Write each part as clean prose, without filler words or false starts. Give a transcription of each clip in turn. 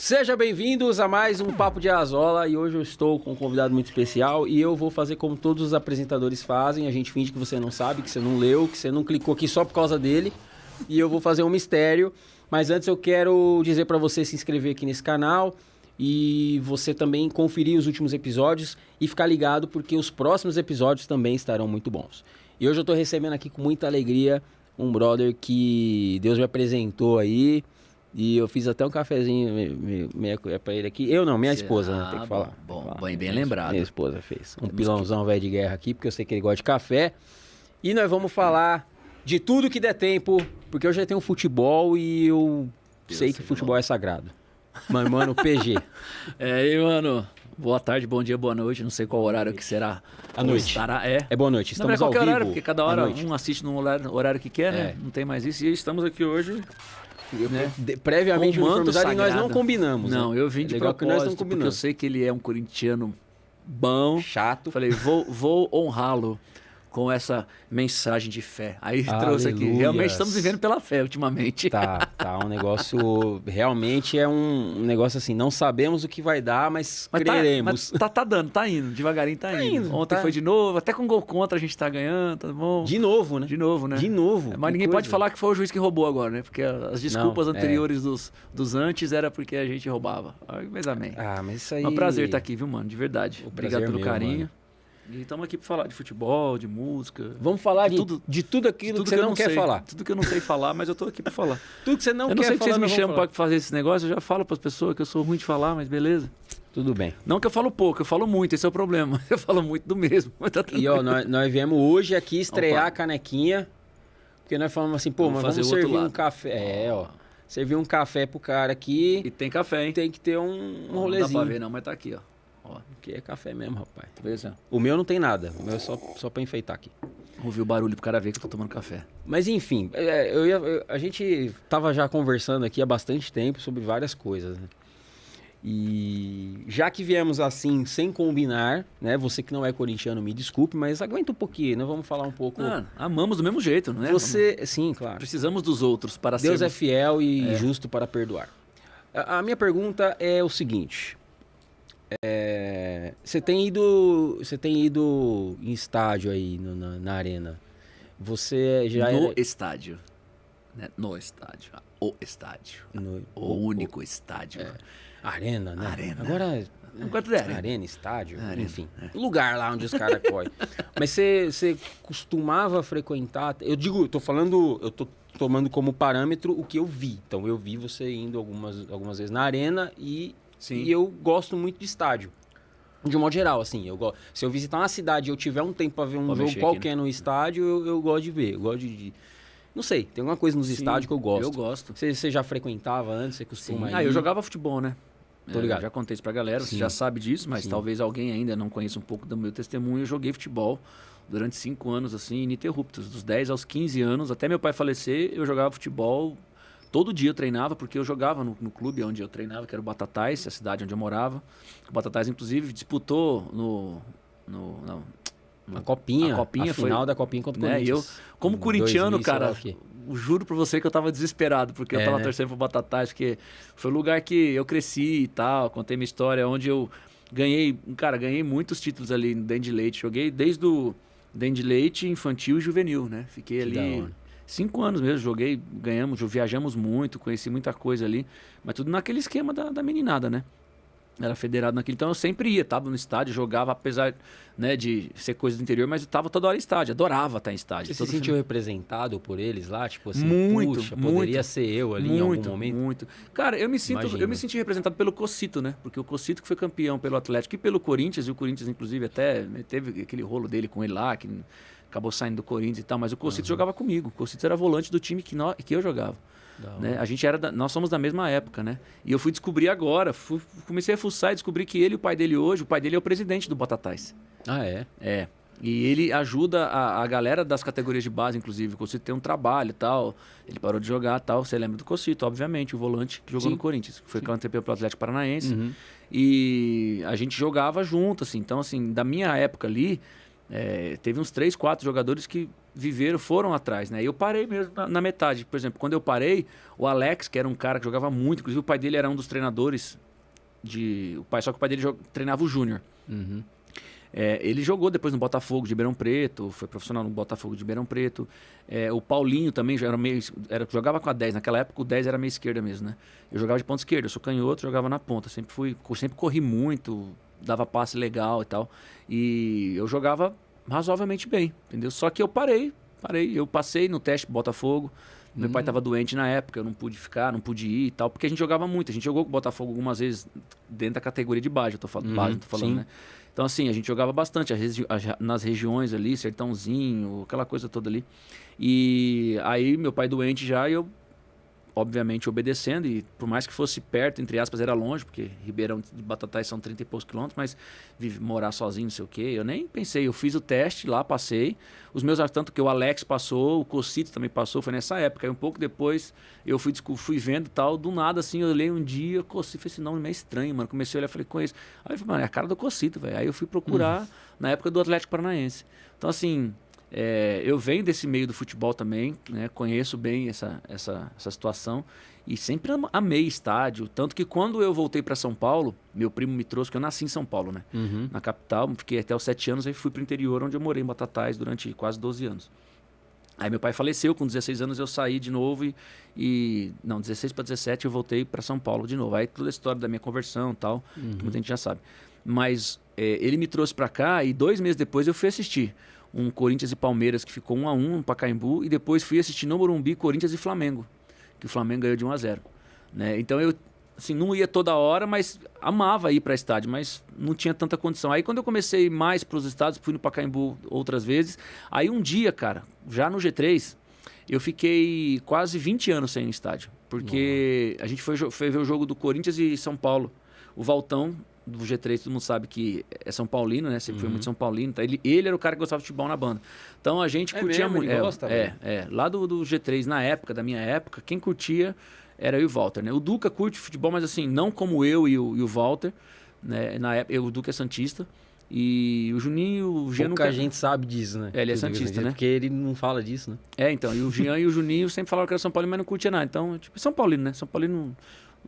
Seja bem-vindos a mais um Papo de Azola e hoje eu estou com um convidado muito especial e eu vou fazer como todos os apresentadores fazem, a gente finge que você não sabe, que você não leu, que você não clicou aqui só por causa dele e eu vou fazer um mistério, mas antes eu quero dizer para você se inscrever aqui nesse canal e você também conferir os últimos episódios e ficar ligado porque os próximos episódios também estarão muito bons. E hoje eu estou recebendo aqui com muita alegria um brother que Deus me apresentou aí. E eu fiz até um cafezinho pra ele aqui. Eu não, minha esposa, né? Tem que falar. Bom, bem lembrado. Minha esposa fez um pilãozão velho de guerra aqui, porque eu sei que ele gosta de café. E nós vamos falar de tudo que der tempo, porque eu já tenho futebol e eu sei que futebol é sagrado. Mano, PG. Mano. Boa tarde, bom dia, boa noite. Não sei qual horário que será. À noite. Estará, é boa noite. Estamos não, ao vivo. Horário, porque cada hora um assiste no horário que quer, né? Não tem mais isso. E estamos aqui hoje... Né? Previamente uniformizado e nós não combinamos. Não, eu vim de propósito, porque eu sei que ele é um corintiano bom. Chato. Falei, vou honrá-lo com essa mensagem de fé. Aí trouxe aqui. Realmente estamos vivendo pela fé ultimamente. Tá. Um negócio... Realmente é um negócio assim, não sabemos o que vai dar, mas creremos. Tá dando, tá indo. Devagarinho tá indo. Ontem foi de novo, até com gol contra a gente tá ganhando, tá bom? De novo, né? De novo. Mas ninguém pode falar que foi o juiz que roubou agora, né? Porque as desculpas anteriores dos antes era porque a gente roubava. Mas amém. Mas isso aí... É um prazer estar aqui, viu, mano? De verdade. Obrigado pelo carinho. Mano. E estamos aqui para falar de futebol, de música. Vamos falar de tudo aquilo que você não quer falar. Tudo que eu não sei falar, mas eu tô aqui para falar. Tudo que você não quer falar. Eu não sei que vocês me chamam para fazer esse negócio, eu já falo para as pessoas que eu sou ruim de falar, mas beleza. Tudo bem. Não que eu falo pouco, eu falo muito, esse é o problema. Eu falo muito do mesmo. Tá e ó, nós viemos hoje aqui estrear a canequinha, porque nós falamos assim, mas vamos servir um café. Servir um café pro cara aqui. E tem café, hein? Tem que ter um rolezinho. Não dá pra ver não, mas tá aqui, ó. Que é café mesmo, rapaz. Beleza. O meu não tem nada. O meu é só pra enfeitar aqui. Ouvi o barulho pro cara ver que eu tô tomando café. Mas enfim, a gente tava já conversando aqui há bastante tempo sobre várias coisas, né? E já que viemos assim, sem combinar, né? Você que não é corintiano, me desculpe, mas aguenta um pouquinho, né? Vamos falar um pouco... amamos do mesmo jeito, não é? Sim, claro. Precisamos dos outros para Deus sermos... é fiel e justo para perdoar. A minha pergunta é o seguinte... Você tem ido em estádio aí na arena? Você já estádio, né? No estádio, o estádio, o único estádio, arena, né? Arena. Agora arena, estádio, enfim, lugar lá onde os caras correm. Mas você costumava frequentar? Eu tô tomando como parâmetro o que eu vi. Então eu vi você indo algumas vezes na arena e eu gosto muito de estádio. De um modo geral, assim, se eu visitar uma cidade e eu tiver um tempo para ver um jogo qualquer no estádio, eu gosto de ver. Eu gosto de... Não sei, tem alguma coisa nos estádios que eu gosto. Eu gosto. Você já frequentava antes? Você costuma ir? Eu jogava futebol, né? Tô ligado. Já contei isso pra galera, você já sabe disso, mas talvez alguém ainda não conheça um pouco do meu testemunho. Eu joguei futebol durante 5 anos, assim, ininterruptos. Dos 10 aos 15 anos, até meu pai falecer, eu jogava futebol. Todo dia eu treinava, porque eu jogava no clube onde eu treinava, que era o Batatais, a cidade onde eu morava. O Batatais, inclusive, disputou a copinha a foi, final da copinha contra o Corinthians. E eu, como corintiano, cara, juro pra você que eu tava desesperado, porque eu tava torcendo pro Batatais, porque foi o lugar que eu cresci e tal, contei minha história, onde eu ganhei muitos títulos ali no Dente de Leite. Joguei desde o Dente de Leite, infantil e juvenil, né? Fiquei ali 5 anos mesmo, joguei, ganhamos, viajamos muito, conheci muita coisa ali, mas tudo naquele esquema da meninada, né? Era federado naquele, então eu sempre ia, tava no estádio, jogava, apesar, né, de ser coisa do interior, mas eu tava toda hora em estádio, adorava estar em estádio. Você se sentiu representado por eles lá? Tipo assim, muito, poderia ser eu ali em algum momento? Muito. Cara, eu me senti representado pelo Cocito, né? Porque o Cocito que foi campeão pelo Atlético e pelo Corinthians, e o Corinthians, inclusive, até teve aquele rolo dele com ele lá, que acabou saindo do Corinthians e tal, mas o Cocito jogava comigo. O Cocito era volante do time que eu jogava. Né? Nós somos da mesma época, né? E eu fui descobrir agora, comecei a fuçar e descobri que ele e o pai dele hoje, o pai dele é o presidente do Batatais. Ah, é? É. E ele ajuda a galera das categorias de base, inclusive. O Cocito tem um trabalho e tal. Ele parou de jogar e tal. Você lembra do Cocito, obviamente, o volante que jogou no Corinthians. Foi campeão pelo Atlético Paranaense. E a gente jogava junto, assim. Então, assim, da minha época ali, teve uns 3, 4 jogadores que foram atrás, né? Eu parei mesmo na metade. Por exemplo, quando eu parei, o Alex, que era um cara que jogava muito, inclusive o pai dele era um dos treinadores só que o pai dele treinava o Júnior. Uhum. Ele jogou depois no Botafogo de Ribeirão Preto, foi profissional no Botafogo de Ribeirão Preto. O Paulinho também já jogava com a 10. Naquela época o 10 era meia esquerda mesmo, né? Eu jogava de ponta esquerda, eu sou canhoto, jogava na ponta. Sempre corri muito, dava passe legal e tal. E eu jogava razoavelmente bem, entendeu? Só que eu parei. Eu passei no teste pro Botafogo. Meu pai estava doente na época, eu não pude ficar, não pude ir e tal, porque a gente jogava muito. A gente jogou com o Botafogo algumas vezes dentro da categoria de base, tô falando, né? Então, assim, a gente jogava bastante nas regiões ali, Sertãozinho, aquela coisa toda ali. E aí, meu pai doente já, eu, obviamente, obedecendo. E por mais que fosse perto, entre aspas, era longe, porque Ribeirão de Batatais são 30 e poucos quilômetros, mas morar sozinho, não sei o quê. Eu nem pensei, eu fiz o teste lá, passei. Os meus, tanto que o Alex passou, o Cocito também passou, foi nessa época. Aí um pouco depois, eu fui vendo e tal, do nada, assim, eu olhei um dia, Cocito, falei assim, não, é estranho, mano. Comecei a olhar, falei, conheço. Aí eu falei, mano, é a cara do Cocito, velho. Aí eu fui procurar na época do Atlético Paranaense. Então, assim, eu venho desse meio do futebol também, né? Conheço bem essa situação e sempre amei estádio. Tanto que quando eu voltei para São Paulo, meu primo me trouxe, porque eu nasci em São Paulo, né? Na capital, fiquei até os 7 anos, aí fui para o interior, onde eu morei em Batatais durante quase 12 anos. Aí meu pai faleceu, com 16 anos eu saí de novo não, 16 para 17 eu voltei para São Paulo de novo. Aí toda a história da minha conversão e tal, que muita gente já sabe. Mas ele me trouxe para cá e 2 meses depois eu fui assistir um Corinthians e Palmeiras que ficou 1-1 no Pacaembu, e depois fui assistir no Morumbi Corinthians e Flamengo, que o Flamengo ganhou de 1-0, né? Então eu assim, não ia toda hora, mas amava ir para estádio, mas não tinha tanta condição. Aí quando eu comecei mais para os estádios, fui no Pacaembu outras vezes. Aí um dia, cara, já no G3, eu fiquei quase 20 anos sem ir no estádio, porque a gente foi ver o jogo do Corinthians e São Paulo. O Valtão do G3, todo mundo sabe que é São Paulino, né? Sempre foi muito São Paulino. Tá? Ele era o cara que gostava de futebol na banda. Então a gente curtia muito. Lá do G3, na época, da minha época, quem curtia era eu e o Walter, né? O Duca curte futebol, mas assim, não como eu e o Walter, né? Na época, o Duca é santista. E o Juninho, o Jean Pouca gente sabe disso, né? Ele é santista, né? Porque ele não fala disso, né? Então, e o Jean e o Juninho sempre falaram que era São Paulino, mas não curtia nada. Então, tipo, São Paulino, né? São Paulino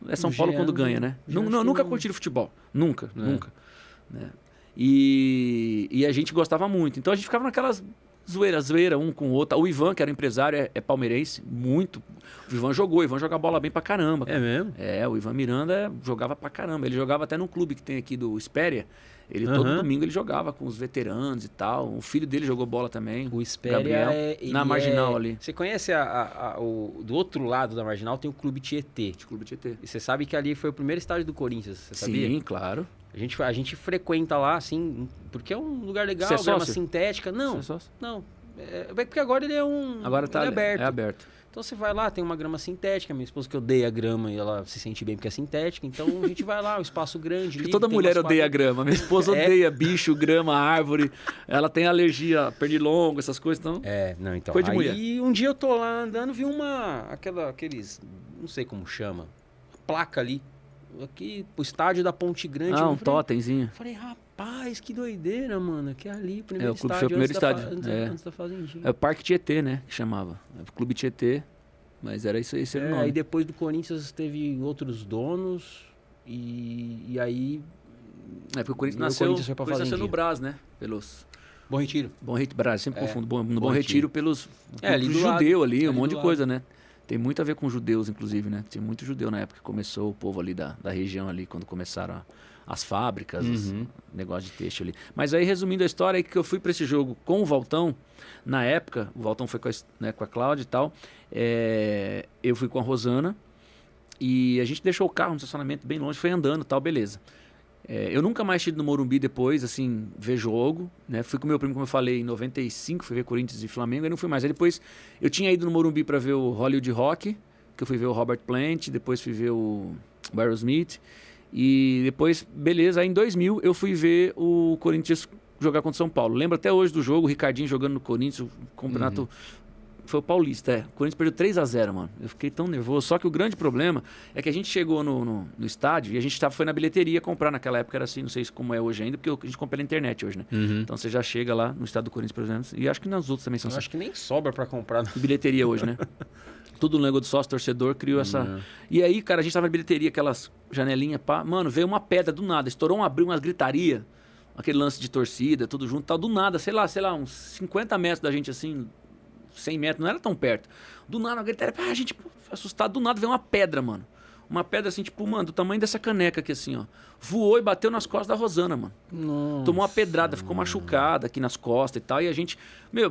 é São Paulo quando ganha, né? Nunca curtiram futebol. Nunca. Né? E a gente gostava muito. Então a gente ficava naquelas zoeira um com o outro. O Ivan, que era empresário, é palmeirense, muito. O Ivan joga bola bem pra caramba. Cara. É mesmo? O Ivan Miranda jogava pra caramba. Ele jogava até num clube que tem aqui do Espéria. Ele todo domingo ele jogava com os veteranos e tal. O filho dele jogou bola também. O Espéria Gabriel, na Marginal ali. Você conhece do outro lado da Marginal tem o Clube Tietê. Clube Tietê. E você sabe que ali foi o primeiro estádio do Corinthians, você sabia? Sim, claro. A gente frequenta lá, assim, porque é um lugar legal, você é grama sócio? Sintética. Não, você é sócio? não. Porque agora ele é Agora tá ele é aberto. É aberto. Então você vai lá, tem uma grama sintética. Minha esposa que odeia a grama e ela se sente bem porque é sintética. Então a gente vai lá, o espaço grande. Livre, toda mulher odeia a grama. Minha esposa odeia bicho, grama, árvore. Ela tem alergia a pernilongo, essas coisas. Então... não, então. Coisa de mulher. Aí um dia eu tô lá andando, vi aqueles, não sei como chama, placa ali. Aqui pro estádio da Ponte Grande. Um totemzinho. Falei, rapaz, que doideira, mano. Que é ali, o primeiro estádio. Foi o primeiro estádio. Antes da Fazendinha. É o Parque Tietê, né? Que chamava. O Clube Tietê. Mas era isso aí, esse era o nome. Aí depois do Corinthians teve outros donos. E aí. Porque o Corinthians nasceu no Brás, né? Pelos. Bom Retiro. Bom Retiro, Brás, sempre confundo. No Bom Retiro pelos judeu ali, um monte de coisa, né? Tem muito a ver com judeus, inclusive, né? Tinha muito judeu na época que começou, o povo ali da região ali, quando começaram as fábricas, negócio de têxtil ali. Mas aí, resumindo a história, é que eu fui para esse jogo com o Valtão, na época, o Valtão foi com a Cláudia e tal, eu fui com a Rosana, e a gente deixou o carro no estacionamento bem longe, foi andando e tal, beleza. Eu nunca mais tive no Morumbi depois, assim, ver jogo, né? Fui com meu primo, como eu falei, em 95, fui ver Corinthians e Flamengo, aí não fui mais. Aí depois, eu tinha ido no Morumbi para ver o Hollywood Rock, que eu fui ver o Robert Plant, depois fui ver o Aerosmith, e depois, beleza, aí em 2000 eu fui ver o Corinthians jogar contra o São Paulo. Lembro até hoje do jogo, o Ricardinho jogando no Corinthians, o campeonato Foi o Paulista, O Corinthians perdeu 3-0, mano. Eu fiquei tão nervoso. Só que o grande problema é que a gente chegou no estádio e a gente foi na bilheteria comprar. Naquela época era assim, não sei como é hoje ainda, porque a gente compra pela internet hoje, né? Então você já chega lá no estádio do Corinthians, por exemplo, e acho que nas outras também são assim. Acho que nem sobra pra comprar. Bilheteria hoje, né? Tudo no negócio do sócio torcedor criou essa... E aí, cara, a gente tava na bilheteria, aquelas janelinhas, pá. Mano, veio uma pedra do nada, estourou umas gritaria, aquele lance de torcida, tudo junto, tal. Do nada, sei lá, uns 50 metros da gente, assim, 100 metros, não era tão perto. Do nada, uma gritaria, a gente assustado, do nada veio uma pedra, mano. Uma pedra assim, tipo, mano, do tamanho dessa caneca aqui, assim, ó. Voou e bateu nas costas da Rosana, mano. Nossa, tomou uma pedrada, ficou machucada aqui nas costas e tal. E a gente,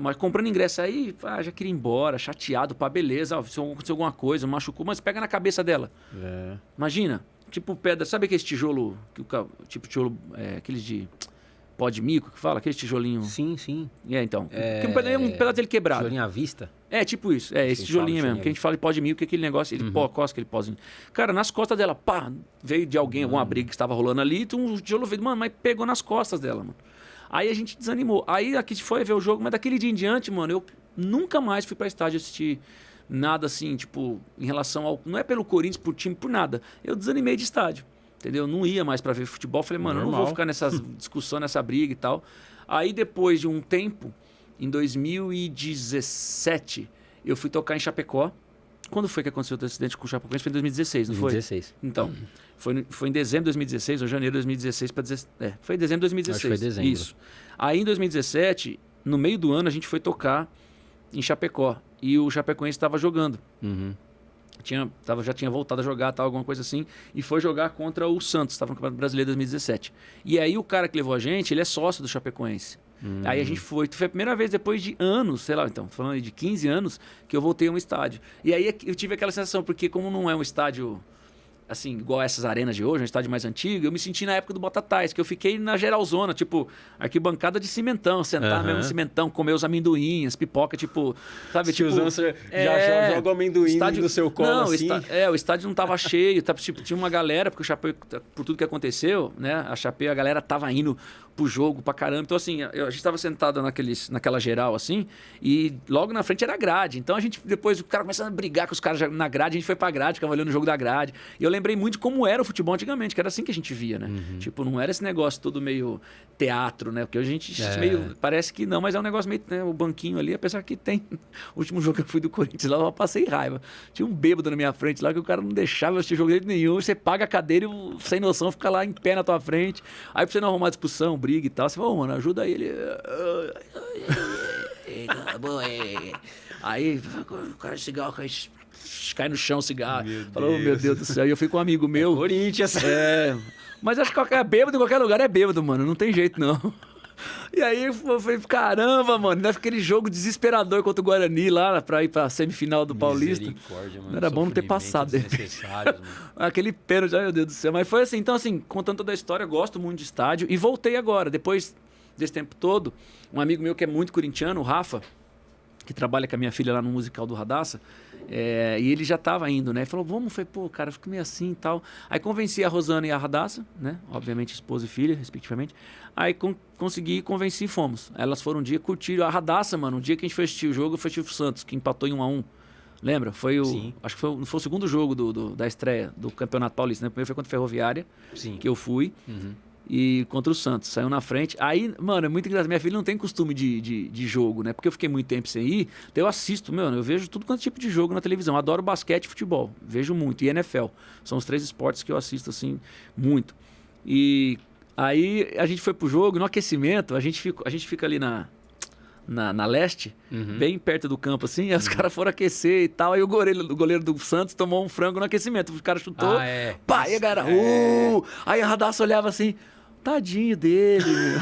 mas comprando ingresso aí, já queria ir embora, chateado, pá, beleza. Se aconteceu alguma coisa, machucou, mas pega na cabeça dela. Imagina, tipo pedra, sabe aquele tijolo, tipo tijolo, aqueles de pó de mico que fala? Aquele tijolinho. Sim, sim. Então. Um pedaço dele quebrado. Tijolinho à vista? Tipo isso. Esse tijolinho mesmo. Que a gente fala de pó de mico, que é aquele negócio, ele costa aquele pozinho. Cara, nas costas dela, pá, veio de alguém, alguma briga que estava rolando ali, um tijolo veio, mano, mas pegou nas costas dela, mano. Aí a gente desanimou. Aí aqui foi ver o jogo, mas daquele dia em diante, mano, eu nunca mais fui pra estádio assistir nada assim, tipo, em relação ao... Não é pelo Corinthians, por time, por nada. Eu desanimei de estádio. Entendeu? Não ia mais pra ver futebol. Falei, mano, eu não vou ficar nessa discussão, nessa briga e tal. Aí depois de um tempo, em 2017, eu fui tocar em Chapecó. Quando foi que aconteceu o acidente com o Chapecoense? Foi em 2016, não foi? 2016. Então, foi em dezembro de 2016, ou janeiro de 2016 para 2017. Foi em dezembro de 2016. Acho que foi dezembro. Isso. Aí em 2017, no meio do ano, a gente foi tocar em Chapecó. E o Chapecoense estava jogando. Já tinha voltado a jogar, tal, alguma coisa assim, e foi jogar contra o Santos, estava no Campeonato Brasileiro 2017. E aí o cara que levou a gente, ele é sócio do Chapecoense. Aí a gente foi a primeira vez depois de anos, sei lá, então, falando de 15 anos, que eu voltei a um estádio. E aí eu tive aquela sensação, porque como não é um estádio... assim, igual essas arenas de hoje, um estádio mais antigo, eu me senti na época do Batatais, que eu fiquei na geralzona, tipo, arquibancada de cimentão, sentar mesmo no cimentão, comer os amendoins, pipoca, tipo, sabe? Tiozão, tipo, você já joga o amendoim estádio, no seu colo, não, assim. O estádio não tava cheio, tipo, tinha uma galera, porque o Chapeau, por tudo que aconteceu, né, a Chapeau, a galera tava indo pro jogo pra caramba. Então, assim, a gente tava sentado naquela geral, assim, e logo na frente era grade. Então, a gente, depois, o cara começando a brigar com os caras na grade, a gente foi pra grade, ficava olhando o jogo da grade. E eu lembrei muito de como era o futebol antigamente, que era assim que a gente via, né? Tipo, não era esse negócio todo meio teatro, né? Porque a gente meio... Parece que não, mas é um negócio meio... Né, o banquinho ali, apesar que tem... O último jogo que eu fui do Corinthians lá, eu passei raiva. Tinha um bêbado na minha frente lá, que o cara não deixava eu assistir jogo dele nenhum. Você paga a cadeira e, sem noção, fica lá em pé na tua frente. Aí pra você não arrumar discussão, briga e tal, você fala, mano, ajuda ele. Aí o cara cigarro cai no chão o cigarro. Falou, meu Deus do céu. E eu fui com um amigo meu. Corinthians. Mas acho que qualquer bêbado em qualquer lugar é bêbado, mano. Não tem jeito, não. E aí eu falei, caramba, mano. Não é aquele jogo desesperador contra o Guarani lá pra ir pra semifinal do Paulista. Mano, não era bom não ter passado. Aquele pênalti, ai meu Deus do céu. Mas foi assim, então assim, contando toda a história, eu gosto muito de estádio. E voltei agora, depois desse tempo todo. Um amigo meu que é muito corintiano, o Rafa, que trabalha com a minha filha lá no musical do Radassa, e ele já estava indo, né? Ele falou, vamos, foi, pô, cara, fica meio assim e tal. Aí convenci a Rosana e a Radassa, né? Obviamente esposa e filha, respectivamente. Aí consegui e convenci e fomos. Elas foram um dia, curtiram a Radassa, mano. Um dia que a gente foi assistir o jogo, foi assistir o Santos, que empatou em 1-1. Lembra? Foi o... Sim. Acho que foi o segundo jogo da estreia do Campeonato Paulista, né? O primeiro foi contra a Ferroviária, que eu fui. E contra o Santos, saiu na frente. Aí, mano, é muito engraçado. Minha filha não tem costume de jogo, né? Porque eu fiquei muito tempo sem ir. Então eu assisto, eu vejo tudo quanto tipo de jogo na televisão. Adoro basquete e futebol. Vejo muito. E NFL. São os 3 esportes que eu assisto, assim, muito. E aí a gente foi pro jogo, no aquecimento, a gente fica ali na leste, bem perto do campo, assim, aí os caras foram aquecer e tal, aí o goleiro do Santos tomou um frango no aquecimento, o cara chutou, pá, e a galera, aí a Radassa olhava assim, tadinho dele, meu.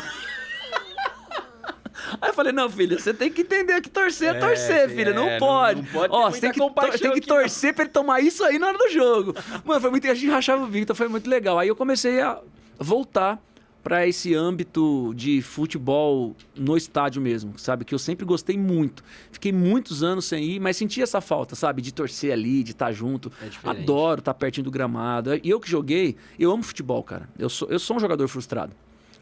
Aí eu falei, não, filha, você tem que entender que torcer é torcer, filha, não pode. Não pode ó, você tem que torcer pra ele tomar isso aí na hora do jogo. Mano, foi muito, a gente rachava o bico, então foi muito legal. Aí eu comecei a voltar para esse âmbito de futebol no estádio mesmo, sabe? Que eu sempre gostei muito. Fiquei muitos anos sem ir, mas senti essa falta, sabe? De torcer ali, de estar junto. Adoro estar pertinho do gramado. E eu que joguei, eu amo futebol, cara. Eu sou um jogador frustrado.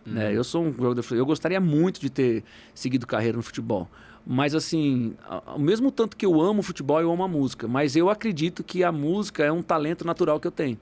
Né? Eu sou um jogador, eu gostaria muito de ter seguido carreira no futebol. Mas assim, ao mesmo tanto que eu amo o futebol, eu amo a música. Mas eu acredito que a música é um talento natural que eu tenho.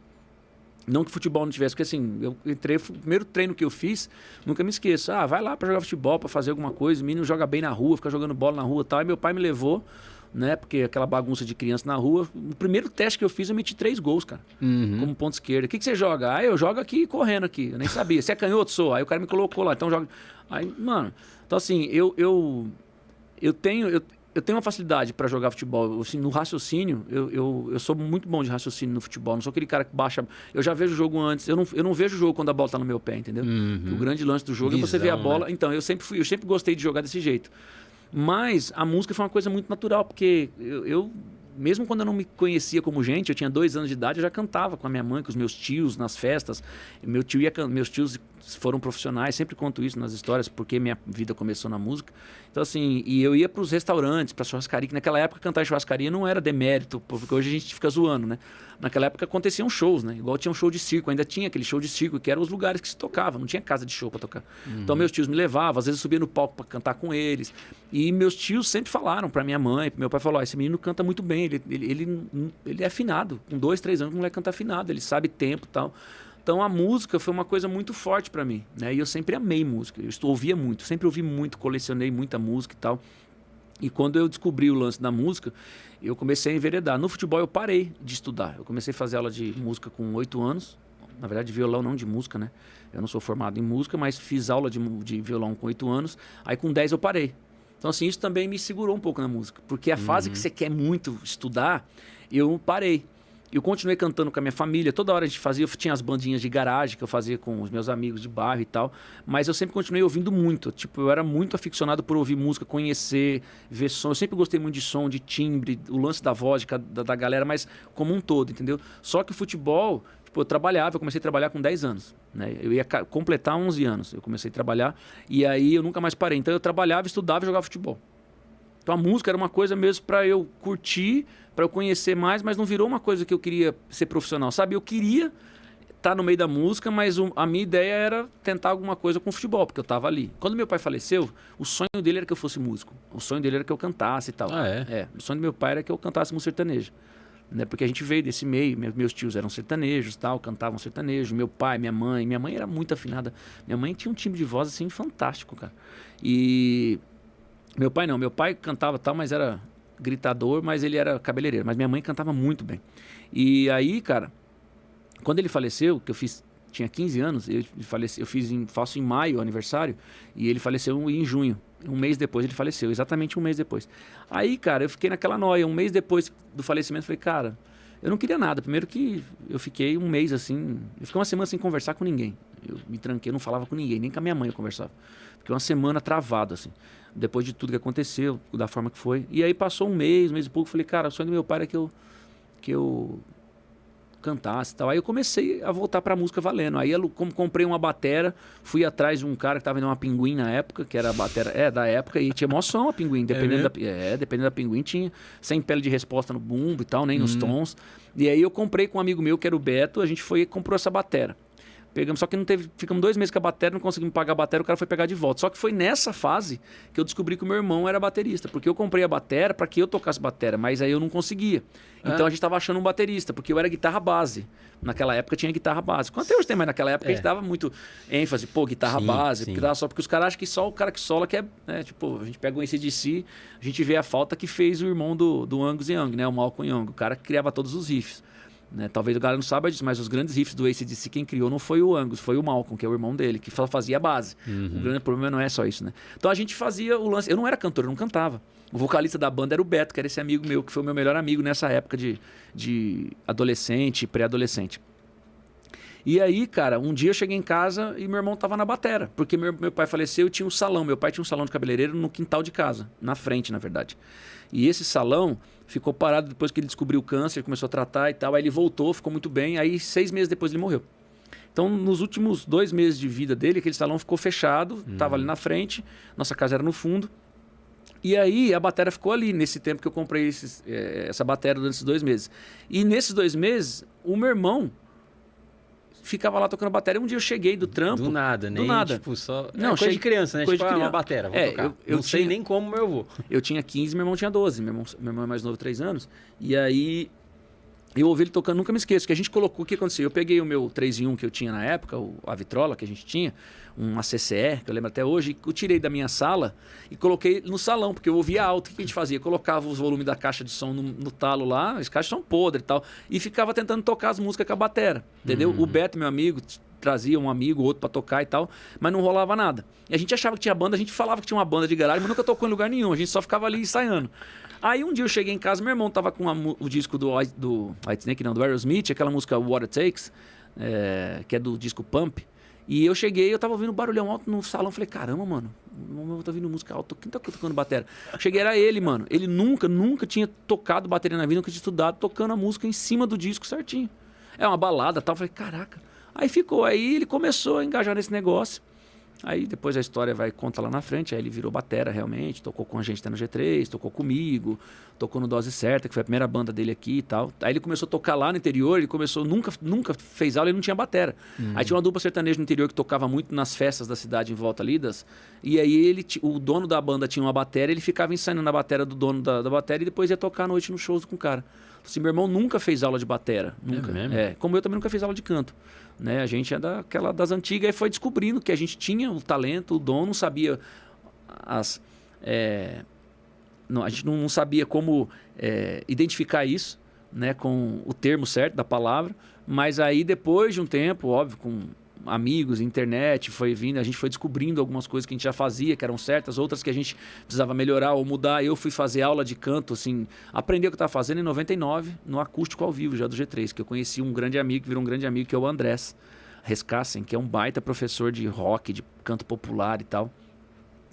Não que futebol não tivesse, porque assim, eu entrei, o primeiro treino que eu fiz, nunca me esqueço. Vai lá para jogar futebol, para fazer alguma coisa. O menino joga bem na rua, fica jogando bola na rua e tal. E meu pai me levou, né? Porque aquela bagunça de criança na rua. O primeiro teste que eu fiz, eu meti 3 gols, cara. Como ponto esquerdo. O que você joga? Eu jogo aqui, correndo aqui. Eu nem sabia. Você é canhoto? Sou. Aí o cara me colocou lá. Então joga. Aí, mano, então assim, eu tenho uma facilidade para jogar futebol. Assim, no raciocínio, eu sou muito bom de raciocínio no futebol. Não sou aquele cara que baixa. Eu já vejo o jogo antes. Eu não vejo o jogo quando a bola tá no meu pé, entendeu? O grande lance do jogo é você ver a bola. Né? Então, eu sempre gostei de jogar desse jeito. Mas a música foi uma coisa muito natural, porque eu mesmo quando eu não me conhecia como gente, eu tinha 2 anos de idade, eu já cantava com a minha mãe, com os meus tios, nas festas. Meus tios foram profissionais, sempre conto isso nas histórias, porque minha vida começou na música. Então, assim, e eu ia para os restaurantes, para churrascaria, que naquela época cantar em churrascaria não era demérito, porque hoje a gente fica zoando, né? Naquela época aconteciam shows, né? Igual tinha um show de circo, ainda tinha aquele show de circo, que eram os lugares que se tocava, não tinha casa de show para tocar. Então, meus tios me levavam, às vezes eu subia no palco para cantar com eles. E meus tios sempre falaram para minha mãe, pro meu pai falou: esse menino canta muito bem, ele é afinado, com 2, 3 anos o moleque canta afinado, ele sabe tempo e tal. Então a música foi uma coisa muito forte para mim, né? E eu sempre amei música, ouvia muito, sempre ouvi muito, colecionei muita música e tal. E quando eu descobri o lance da música, eu comecei a enveredar. No futebol eu parei de estudar, eu comecei a fazer aula de música com 8 anos, na verdade violão não, de música, né? Eu não sou formado em música, mas fiz aula de violão com 8 anos, aí com 10 eu parei. Então assim, isso também me segurou um pouco na música, porque a fase que você quer muito estudar, eu parei. Eu continuei cantando com a minha família, toda hora a gente fazia, eu tinha as bandinhas de garagem que eu fazia com os meus amigos de bairro e tal, mas eu sempre continuei ouvindo muito, tipo, eu era muito aficionado por ouvir música, conhecer, ver som, eu sempre gostei muito de som, de timbre, o lance da voz da galera, mas como um todo, entendeu? Só que o futebol, tipo, eu comecei a trabalhar com 10 anos, né? Eu ia completar 11 anos, eu comecei a trabalhar, e aí eu nunca mais parei, então eu trabalhava, estudava e jogava futebol. Então a música era uma coisa mesmo para eu curtir, para eu conhecer mais, mas não virou uma coisa que eu queria ser profissional, sabe? Eu queria estar no meio da música, mas a minha ideia era tentar alguma coisa com futebol, porque eu estava ali. Quando meu pai faleceu, o sonho dele era que eu fosse músico. O sonho dele era que eu cantasse e tal. O sonho do meu pai era que eu cantasse música sertaneja. Né? Porque a gente veio desse meio, meus tios eram sertanejos, tal, cantavam sertanejo, meu pai, minha mãe era muito afinada. Minha mãe tinha um timbre de voz assim fantástico, cara. E meu pai não, meu pai cantava tal, mas era gritador, mas ele era cabeleireiro. Mas minha mãe cantava muito bem. E aí, cara, quando ele faleceu, que eu tinha 15 anos, faço em maio o aniversário, e ele faleceu em junho. Um mês depois ele faleceu, exatamente um mês depois. Aí, cara, eu fiquei naquela noia. Um mês depois do falecimento, eu falei, cara, eu não queria nada. Primeiro que eu fiquei um mês assim, eu fiquei uma semana sem conversar com ninguém. Eu me tranquei, não falava com ninguém, nem com a minha mãe eu conversava. Fiquei uma semana travado, assim, depois de tudo que aconteceu, da forma que foi. E aí passou um mês e pouco, eu falei, cara, o sonho do meu pai era que eu cantasse e tal. Aí eu comecei a voltar pra música valendo. Aí eu comprei uma batera, fui atrás de um cara que tava vendendo uma Pinguim na época, que era a batera da época, e tinha mó som a Pinguim, dependendo da Pinguim tinha, sem pele de resposta no bumbo e tal, nem nos tons. E aí eu comprei com um amigo meu, que era o Beto, a gente foi e comprou essa batera. Só que ficamos 2 meses com a bateria, não conseguimos pagar a bateria, o cara foi pegar de volta. Só que foi nessa fase que eu descobri que o meu irmão era baterista, porque eu comprei a bateria para que eu tocasse bateria, mas aí eu não conseguia. Então a gente tava achando um baterista, porque eu era guitarra base. Naquela época tinha guitarra base. Até hoje tem, mas naquela época a gente dava muito ênfase, guitarra base, porque os caras acham que só o cara que sola que é, né, tipo, a gente pega o AC/DC, a gente vê a falta que fez o irmão do Angus Young, né, o Malcolm Young, o cara que criava todos os riffs. Né? Talvez o galera não saiba disso, mas os grandes riffs do AC/DC quem criou não foi o Angus, foi o Malcolm, que é o irmão dele, que só fazia a base. O grande problema não é só isso, né? Então a gente fazia o lance. Eu não era cantor, eu não cantava. O vocalista da banda era o Beto, que era esse amigo meu, que foi o meu melhor amigo nessa época de adolescente, pré-adolescente. E aí, cara, um dia eu cheguei em casa e meu irmão tava na batera, porque meu pai faleceu e tinha um salão. Meu pai tinha um salão de cabeleireiro no quintal de casa, na frente, na verdade. E esse salão ficou parado depois que ele descobriu o câncer, começou a tratar e tal. Aí ele voltou, ficou muito bem. Aí 6 meses depois ele morreu. Então, nos últimos 2 meses de vida dele, aquele salão ficou fechado, tava ali na frente, nossa casa era no fundo. E aí a bateria ficou ali, nesse tempo que eu comprei essa bateria durante esses 2 meses. E nesses 2 meses, o meu irmão ficava lá tocando bateria. Um dia eu cheguei do trampo. Do nada, né? Do nada. Tipo, só... Não, coisa de criança, né? Coisa Tipo, de criança. Uma bateria, vou tocar. Eu não sei nem como, mas eu vou. Eu tinha 15, meu irmão tinha 12. Meu irmão é mais novo, 3 anos. E aí... Eu ouvi ele tocando, nunca me esqueço, que a gente colocou, o que aconteceu? Eu peguei o meu 3 em 1 que eu tinha na época, a vitrola que a gente tinha, uma CCR, que eu lembro até hoje, eu tirei da minha sala e coloquei no salão, porque eu ouvia alto. O que a gente fazia? Colocava os volumes da caixa de som no talo lá, as caixas são podres e tal, e ficava tentando tocar as músicas com a batera, entendeu? O Beto, meu amigo, trazia um amigo, outro pra tocar e tal, mas não rolava nada. E a gente achava que tinha banda, a gente falava que tinha uma banda de garagem, mas nunca tocou em lugar nenhum, a gente só ficava ali ensaiando. Aí um dia eu cheguei em casa, meu irmão tava com o disco do Whitesnake, não, do Aerosmith, aquela música What It Takes, que é do disco Pump. E eu cheguei, eu tava ouvindo barulhão alto no salão, falei, caramba, mano, eu tô ouvindo música alta, quem tá tocando bateria? Cheguei, era ele, mano. Ele nunca tinha tocado bateria na vida, nunca tinha estudado, tocando a música em cima do disco certinho. É uma balada e tal, falei, caraca. Aí ficou, aí ele começou a engajar nesse negócio. Aí depois a história vai contar lá na frente, aí ele virou batera realmente, tocou com a gente até no G3, tocou comigo, tocou no Dose Certa, que foi a primeira banda dele aqui e tal. Aí ele começou a tocar lá no interior, ele começou, nunca fez aula, ele não tinha batera. Aí tinha uma dupla sertaneja no interior que tocava muito nas festas da cidade em volta ali, e aí o dono da banda tinha uma batera, ele ficava ensaiando na batera do dono da batera e depois ia tocar à noite nos shows com o cara. Assim, meu irmão nunca fez aula de batera, nunca. Como eu também nunca fiz aula de canto. Né? A gente é das antigas e foi descobrindo que a gente tinha o talento, o dom, não sabia a gente não sabia como identificar isso, né, com o termo certo da palavra, mas aí depois de um tempo, óbvio, com amigos, internet, foi vindo, a gente foi descobrindo algumas coisas que a gente já fazia, que eram certas, outras que a gente precisava melhorar ou mudar. Eu fui fazer aula de canto, assim, aprender o que eu estava fazendo em 99, no acústico ao vivo já do G3, que eu conheci um grande amigo, que virou um grande amigo, que é o Andrés Rescassen, que é um baita professor de rock, de canto popular e tal.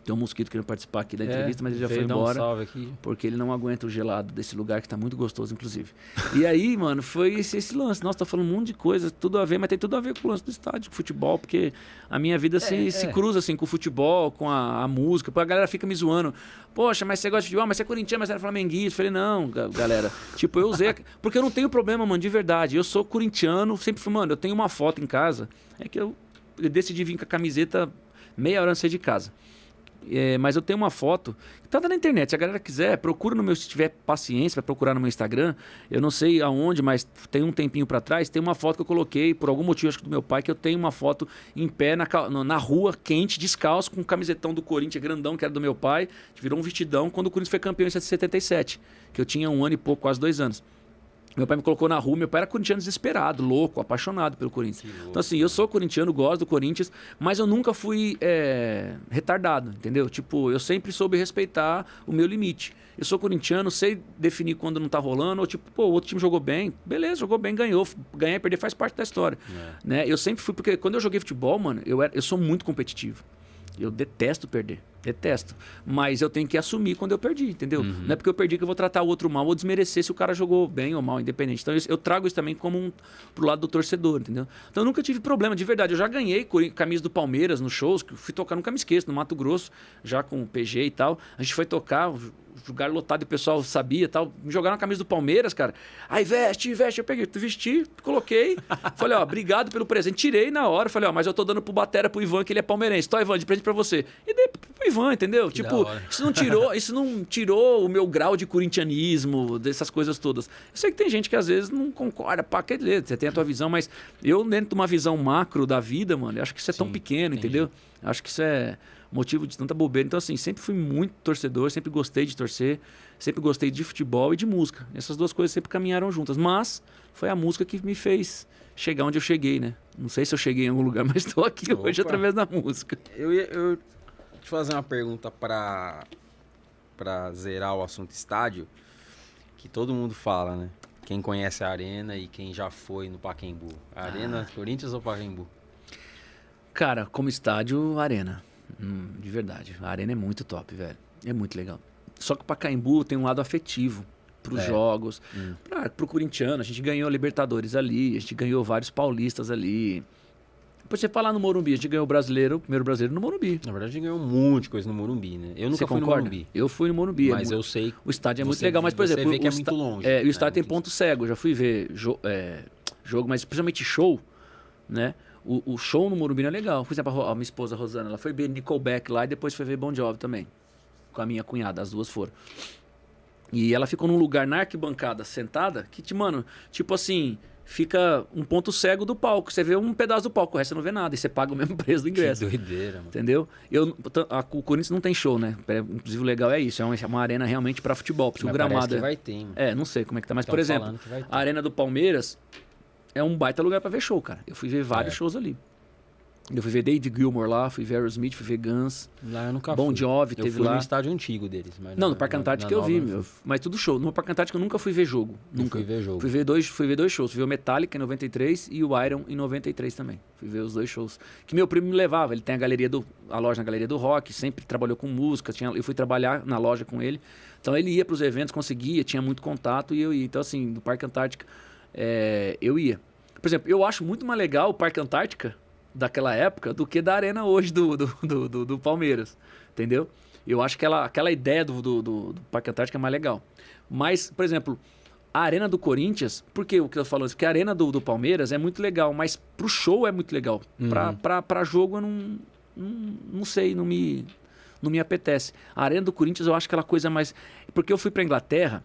Tem um mosquito querendo participar aqui da entrevista, mas ele já foi embora. Salve aqui. Porque ele não aguenta o gelado desse lugar, que tá muito gostoso, inclusive. E aí, mano, foi esse lance. Nossa, tá falando um monte de coisa, tudo a ver, mas tem tudo a ver com o lance do estádio, com futebol, porque a minha vida se cruza, assim, com o futebol, com a música. Pô, a galera fica me zoando. Poxa, mas você gosta de futebol? Mas você é corintiano, mas você é flamenguista. Eu falei, não, galera. Tipo, eu usei... Porque eu não tenho problema, mano, de verdade. Eu sou corintiano, sempre fui, mano, eu tenho uma foto em casa. É que eu decidi vir com a camiseta meia hora antes de sair de casa. Mas eu tenho uma foto que tá na internet. Se a galera quiser, procura no meu, se tiver paciência, vai procurar no meu Instagram. Eu não sei aonde, mas tem um tempinho para trás, tem uma foto que eu coloquei, por algum motivo, acho que do meu pai, que eu tenho uma foto em pé na rua, quente, descalço, com um camisetão do Corinthians grandão, que era do meu pai, que virou um vestidão quando o Corinthians foi campeão em 77, que eu tinha 1 ano e pouco, quase 2 anos. Meu pai me colocou na rua, meu pai era corintiano desesperado, louco, apaixonado pelo Corinthians. Então assim, eu sou corintiano, gosto do Corinthians, mas eu nunca fui retardado, entendeu? Tipo, eu sempre soube respeitar o meu limite. Eu sou corintiano, sei definir quando não tá rolando, ou tipo, pô, o outro time jogou bem, beleza, jogou bem, ganhou. Ganhar e perder faz parte da história. Né? Eu sempre fui, porque quando eu joguei futebol, mano, eu sou muito competitivo. Eu detesto perder, detesto. Mas eu tenho que assumir quando eu perdi, entendeu? Não é porque eu perdi que eu vou tratar o outro mal ou desmerecer se o cara jogou bem ou mal, independente. Então eu trago isso também como pro lado do torcedor, entendeu? Então eu nunca tive problema, de verdade. Eu já ganhei camisa do Palmeiras nos shows, que eu fui tocar, nunca me esqueço, no Mato Grosso, já com o PG e tal. A gente foi tocar, lugar lotado e o pessoal sabia e tal. Me jogaram a camisa do Palmeiras, cara. Aí veste. Eu peguei, vesti, coloquei. Falei, ó, obrigado pelo presente. Tirei na hora. Falei, ó, mas eu tô dando pro batera, pro Ivan, que ele é palmeirense. Tô, Ivan, de presente pra você. E dei pro Ivan, entendeu? Que tipo, isso não tirou o meu grau de corintianismo, dessas coisas todas. Eu sei que tem gente que às vezes não concorda. Pá, quer dizer, você tem a tua visão, mas eu, dentro de uma visão macro da vida, mano, eu acho que isso é tão pequeno, entendeu? Eu acho que isso é motivo de tanta bobeira. Então, assim, sempre fui muito torcedor, sempre gostei de torcer, sempre gostei de futebol e de música. Essas duas coisas sempre caminharam juntas. Mas foi a música que me fez chegar onde eu cheguei, né? Não sei se eu cheguei em algum lugar, mas estou aqui hoje através da música. Eu te fazer uma pergunta para zerar o assunto estádio, que todo mundo fala, né? Quem conhece a Arena e quem já foi no Pacaembu. Arena, Corinthians ou Pacaembu? Cara, como estádio, Arena. De verdade. A Arena é muito top, velho. É muito legal. Só que o Pacaembu tem um lado afetivo pros jogos. Pro corintiano, a gente ganhou a Libertadores ali, a gente ganhou vários paulistas ali. Depois você falar no Morumbi, a gente ganhou o primeiro brasileiro no Morumbi. Na verdade, a gente ganhou um monte de coisa no Morumbi, né? Eu nunca fui no Morumbi. Eu fui no Morumbi. Mas eu sei. O estádio é muito legal, mas, por exemplo... Você vê que é muito longe. E o estádio tem ponto cego. Eu já fui ver jogo, mas principalmente show. né? O show no Morumbi é legal. Por exemplo, a minha esposa, Rosana, ela foi ver Nickelback lá e depois foi ver Bon Jovi também. Com a minha cunhada, as duas foram. E ela ficou num lugar na arquibancada, sentada, que, mano, tipo assim, fica um ponto cego do palco. Você vê um pedaço do palco, o resto você não vê nada. E você paga o mesmo preço do ingresso. Que doideira, mano. Entendeu? O Corinthians não tem show, né? Inclusive o legal é isso, é uma arena realmente pra futebol. Porque o gramado que vai ter, mano. não sei como é que tá. Mas, por exemplo, a arena do Palmeiras é um baita lugar pra ver show, cara. Eu fui ver vários shows ali. Eu fui ver David Gilmour lá, fui ver Aerosmith, fui ver Guns. Lá eu nunca Bon fui. Jovi teve lá. Eu fui no estádio antigo deles. Mas não, no Parque Antártico eu vi, mas tudo show. No Parque Antártico eu nunca fui ver jogo. Nunca. Fui ver jogo. Fui ver dois shows. Fui ver o Metallica em 93 e o Iron em 93 também. Fui ver os dois shows. Que meu primo me levava. Ele tem a loja na Galeria do Rock, sempre trabalhou com música. Eu fui trabalhar na loja com ele. Então ele ia para os eventos, conseguia, tinha muito contato e eu ia. Então assim, no Parque Antártica eu ia. Por exemplo, eu acho muito mais legal o Parque Antártica daquela época do que da arena hoje do Palmeiras, entendeu? Eu acho que aquela ideia do Parque Antártico é mais legal. Mas, por exemplo, a arena do Corinthians, por que o que eu falo isso? Porque a arena do Palmeiras é muito legal, mas pro show é muito legal. Pra jogo eu não sei, não me apetece. A arena do Corinthians eu acho aquela coisa mais... Porque eu fui pra Inglaterra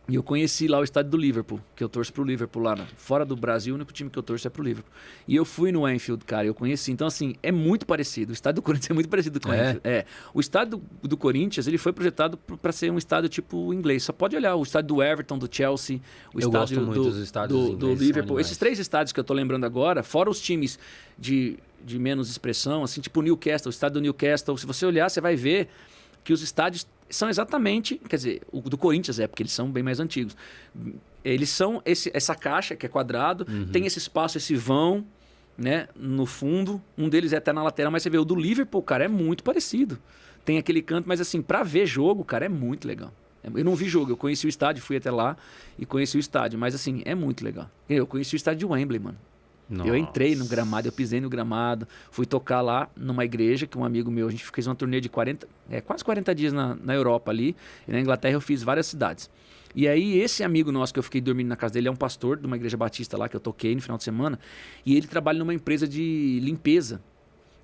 e eu conheci lá o estádio do Liverpool, que eu torço pro Liverpool lá. Fora do Brasil, o único time que eu torço é pro Liverpool. E eu fui no Anfield, cara, eu conheci. Então, assim, é muito parecido. O estádio do Corinthians é muito parecido com o Anfield. O estádio do Corinthians, ele foi projetado para ser um estádio tipo inglês. Só pode olhar o estádio do Everton, do Chelsea, o estádio do Liverpool. Esses três estádios que eu tô lembrando agora, fora os times de menos expressão, assim, tipo o Newcastle, o estádio do Newcastle. Se você olhar, você vai ver que os estádios são exatamente, quer dizer, o do Corinthians porque eles são bem mais antigos. Eles são essa caixa que é quadrado, tem esse espaço, esse vão, né, no fundo. Um deles é até na lateral, mas você vê o do Liverpool, cara, é muito parecido. Tem aquele canto, mas assim, pra ver jogo, cara, é muito legal. Eu não vi jogo, eu conheci o estádio, fui até lá e conheci o estádio, mas assim, é muito legal. Eu conheci o estádio de Wembley, mano. Nossa. Eu entrei no gramado, eu pisei no gramado, fui tocar lá numa igreja que um amigo meu, a gente fez uma turnê de quase 40 dias na Europa ali, e na Inglaterra eu fiz várias cidades. E aí esse amigo nosso que eu fiquei dormindo na casa dele é um pastor de uma igreja batista lá que eu toquei no final de semana, e ele trabalha numa empresa de limpeza.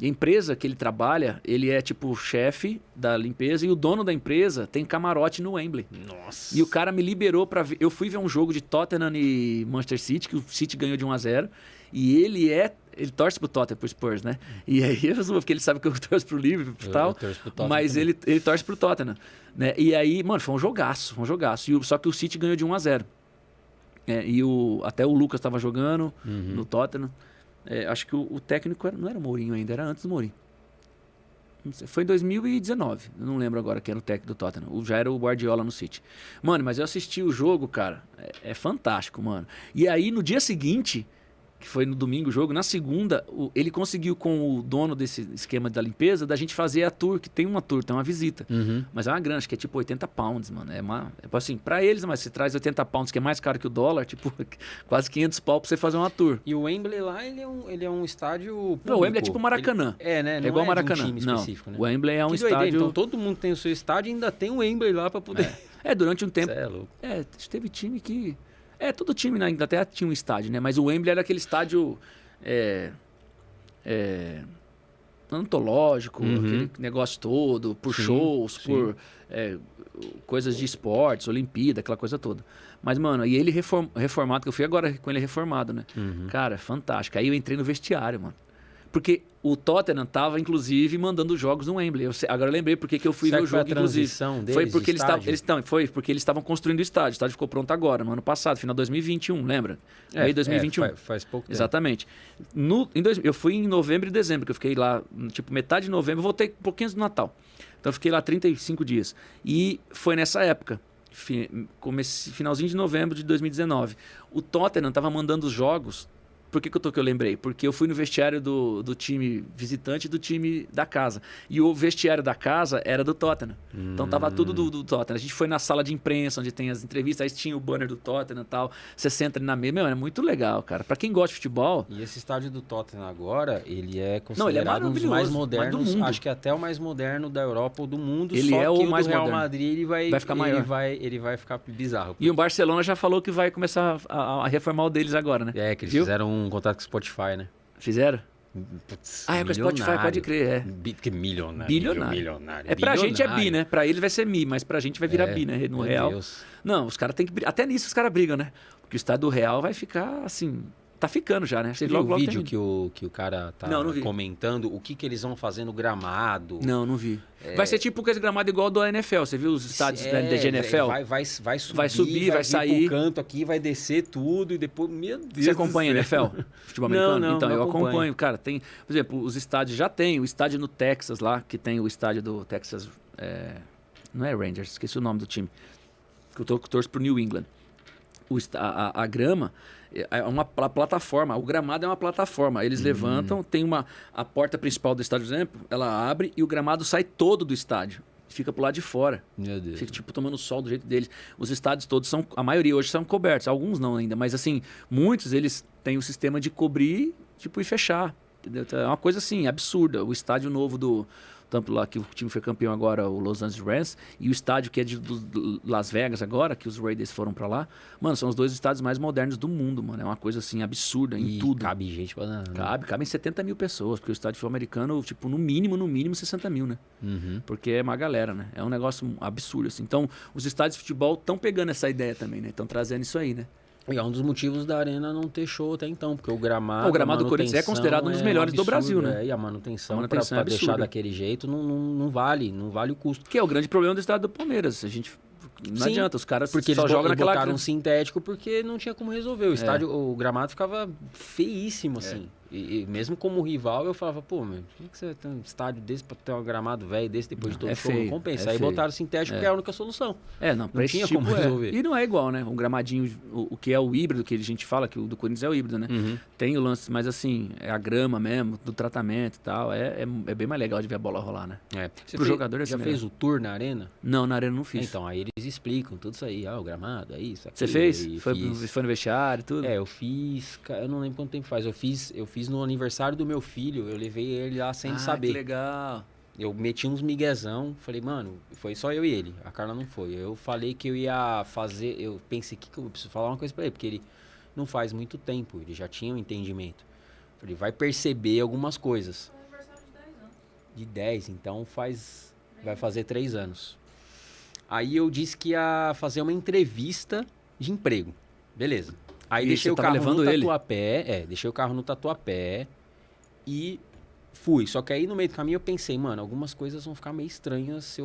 E a empresa que ele trabalha, ele é tipo o chefe da limpeza e o dono da empresa tem camarote no Wembley. Nossa. E o cara me liberou pra ver. Eu fui ver um jogo de Tottenham e Manchester City, que o City ganhou de 1-0. E ele torce pro Tottenham, pro Spurs, né? E aí eu resolvo, porque ele sabe que eu torço pro Liverpool e tal. Mas ele torce pro Tottenham, né? E aí, mano, foi um jogaço. Só que o City ganhou de 1-0. Até o Lucas tava jogando no Tottenham. Acho que o técnico não era o Mourinho ainda, era antes do Mourinho. Foi em 2019, eu não lembro agora quem era o técnico do Tottenham. Já era o Guardiola no City. Mano, mas eu assisti o jogo, cara, é fantástico, mano. E aí no dia seguinte, que foi no domingo o jogo, na segunda, ele conseguiu com o dono desse esquema da limpeza, da gente fazer a tour, que tem uma visita. Mas é uma grana, acho que é tipo 80 pounds, mano. Assim, pra eles, mas você traz 80 pounds, que é mais caro que o dólar, tipo, quase 500 pau pra você fazer uma tour. E o Wembley lá, ele é um estádio público. Não, o Wembley é tipo Maracanã. Né? É igual o Maracanã. Um time específico, não, né? O Wembley é um estádio... Então todo mundo tem o seu estádio e ainda tem o Wembley lá pra poder... durante um tempo... Isso é louco. Teve time que... todo time na Inglaterra tinha um estádio, né? Mas o Wembley era aquele estádio antológico, aquele negócio todo, por shows, por coisas de esportes, Olimpíada, aquela coisa toda. Mas, mano, e ele reformado, que eu fui agora com ele reformado, né? Cara, fantástico. Aí eu entrei no vestiário, mano. Porque o Tottenham tava, inclusive, mandando jogos no Wembley. Agora eu lembrei porque que eu fui ver o jogo, inclusive. Foi porque eles estavam construindo o estádio. O estádio ficou pronto agora, no ano passado, final de 2021, lembra? Meio de 2021. Faz pouco tempo. Exatamente. Eu fui em novembro e dezembro, que eu fiquei lá, tipo, metade de novembro, eu voltei um pouquinho do Natal. Então eu fiquei lá 35 dias. E foi nessa época, finalzinho de novembro de 2019. O Tottenham tava mandando os jogos. Por que eu lembrei? Porque eu fui no vestiário do time visitante e do time da casa. E o vestiário da casa era do Tottenham. Então tava tudo do Tottenham. A gente foi na sala de imprensa, onde tem as entrevistas, aí tinha o banner do Tottenham e tal. Você senta ali na mesa. É muito legal, cara. Pra quem gosta de futebol... E esse estádio do Tottenham agora, ele é considerado um dos mais modernos. Do mundo. Acho que até o mais moderno da Europa ou do mundo. Ele só que o mais do Real moderno. Madrid ele vai ficar maior. Ele vai ficar bizarro. E o Barcelona já falou que vai começar a reformar o deles agora, né? Que eles fizeram um contrato com o Spotify, né? Fizeram? Putz, é com o Spotify, pode crer, Que milionário. Bilionário. Pra gente é bi, né? Pra eles vai ser mi, mas pra gente vai virar bi, né? No real. Deus. Não, os caras têm que... Até nisso os caras brigam, né? Porque o estádio real vai ficar assim... Tá ficando já, né? Você viu o vídeo que o cara tá não comentando o que eles vão fazer no gramado? Não vi. Vai ser tipo aquele gramado igual do NFL. Você viu os estádios da NFL? Vai subir, vai sair. Pro canto aqui, vai descer tudo e depois... Meu Deus. Você acompanha NFL? Futebol americano? Não, então, eu acompanho. Cara, tem... Por exemplo, os estádios já tem. O estádio no Texas lá, que tem o estádio do Texas... não é Rangers, esqueci o nome do time. Que eu torço pro New England. A grama... É uma plataforma, o gramado é uma plataforma. Eles levantam, tem a porta principal do estádio, por exemplo, ela abre e o gramado sai todo do estádio. Fica pro lado de fora. Meu Deus. Fica tipo tomando sol do jeito deles. Os estádios todos a maioria hoje são cobertos, alguns não ainda, mas assim, muitos eles têm o sistema de cobrir, tipo, e fechar. Entendeu? É uma coisa assim, absurda. O estádio novo tanto lá que o time foi campeão agora, o Los Angeles Rams, e o estádio que é de Las Vegas agora, que os Raiders foram pra lá. Mano, são os 2 estádios mais modernos do mundo, mano. É uma coisa assim, absurda em tudo. Cabe gente pra nada. Cabem 70 mil pessoas, porque o estádio americano, tipo, no mínimo 60 mil, né? Porque é uma galera, né? É um negócio absurdo, assim. Então, os estádios de futebol estão pegando essa ideia também, né? Estão trazendo isso aí, né? E é um dos motivos da Arena não ter show até então, porque o gramado... O gramado do Corinthians é considerado um dos melhores do Brasil, né? E a manutenção pra deixar daquele jeito não vale o custo. Que é o grande problema do estádio do Palmeiras. A gente... Não adianta, os caras porque só jogam naquela... botaram um sintético porque não tinha como resolver. O estádio, o gramado ficava feíssimo, assim. E mesmo como rival, eu falava, pô, meu, por que você tem um estádio desse pra ter um gramado velho desse depois de todo show? Não compensa. Aí botaram sintético porque é a única solução. Não tinha tipo como resolver. E não é igual, né? Um gramadinho, o que é o híbrido, que a gente fala, que o do Corinthians é o híbrido, né? Tem o lance, mas assim, é a grama mesmo, do tratamento e tal. É bem mais legal de ver a bola rolar, né? Pro jogador já fez o tour na Arena? Não, na Arena não fiz. Então, aí eles explicam tudo isso aí. O gramado, é isso, aquilo. Você fez? Foi no vestiário e tudo? Eu fiz... Eu não lembro quanto tempo faz. Eu fiz no aniversário do meu filho. Eu levei ele lá sem saber. Que legal. Eu meti uns miguezão. Falei, mano, foi só eu e ele. A Carla não foi. Eu falei que eu ia fazer... Eu pensei que eu preciso falar uma coisa pra ele. Porque ele não faz muito tempo. Ele já tinha um entendimento. Falei, vai perceber algumas coisas. Foi aniversário de 10 anos. De 10, então vai fazer 3 anos. Aí eu disse que ia fazer uma entrevista de emprego. Beleza. Aí deixei o carro no Tatuapé. Deixei o carro no Tatuapé e fui. Só que aí no meio do caminho eu pensei, mano, algumas coisas vão ficar meio estranhas se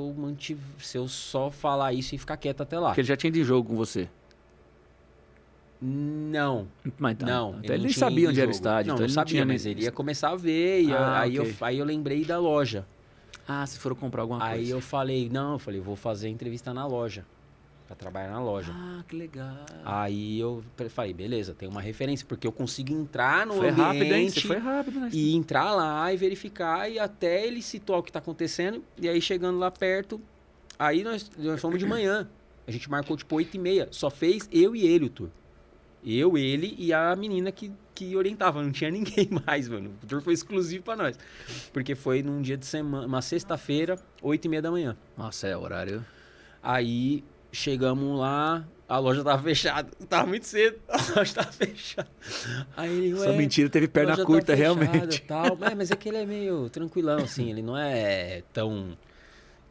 eu só falar isso e ficar quieto até lá. Porque ele já tinha de jogo com você. Não. Mas tá. Não. Então ele nem sabia onde era o estádio. Não, então não ele sabia, mas ele ia começar a ver. Aí eu lembrei da loja. Se foram comprar alguma coisa. Aí eu falei, vou fazer entrevista na loja. Pra trabalhar na loja. Que legal. Aí eu falei, beleza, tem uma referência, porque eu consigo entrar no ambiente... Rápido, hein? Você foi rápido, né? E entrar lá e verificar, e até ele situar o que tá acontecendo. E aí, chegando lá perto, aí nós fomos de manhã. A gente marcou, tipo, 8h30. Só fez eu e ele o tour. Eu, ele e a menina que orientava. Não tinha ninguém mais, mano. O tour foi exclusivo pra nós. Porque foi num dia de semana, uma sexta-feira, 8h30 da manhã. Nossa, é horário. Aí chegamos lá, a loja tava fechada. Tava muito cedo, a loja tava fechada. Aí ele, essa mentira teve perna curta, tá realmente. Tal. Mas é que ele é meio tranquilão, assim. Ele não é tão...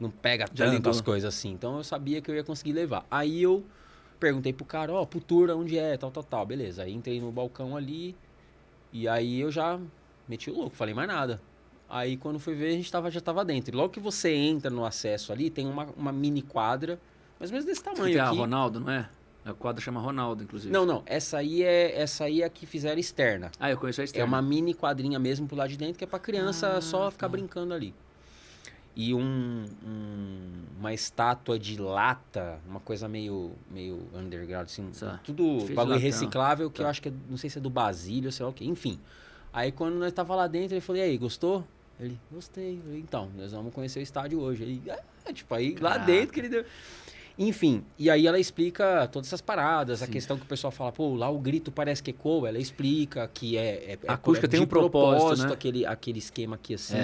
Não pega tanto as coisas assim. Então eu sabia que eu ia conseguir levar. Aí eu perguntei pro cara, pro tour, onde é, tal. Beleza. Aí entrei no balcão ali. E aí eu já meti o louco, falei mais nada. Aí quando fui ver, a gente já tava dentro. E logo que você entra no acesso ali, tem uma mini quadra, mais ou menos desse tamanho aqui. A Ronaldo, não é? A quadra chama Ronaldo, inclusive. Não. Essa aí é a que fizeram externa. Eu conheço a externa. É uma mini quadrinha mesmo pro lado de dentro, que é pra criança só ficar brincando ali. E uma estátua de lata, uma coisa meio underground, assim, tudo bagulho reciclável, que eu acho que, não sei se é do Basílio, sei lá o quê, enfim. Aí quando nós tava lá dentro, ele falou, e aí, gostou? Ele, gostei. Eu falei, então, nós vamos conhecer o estádio hoje. Ele, aí lá dentro que ele deu... Enfim, e aí ela explica todas essas paradas, Sim. A questão que o pessoal fala, lá o grito parece que ecoa, ela explica que a acústica tem um propósito, né? aquele esquema aqui assim,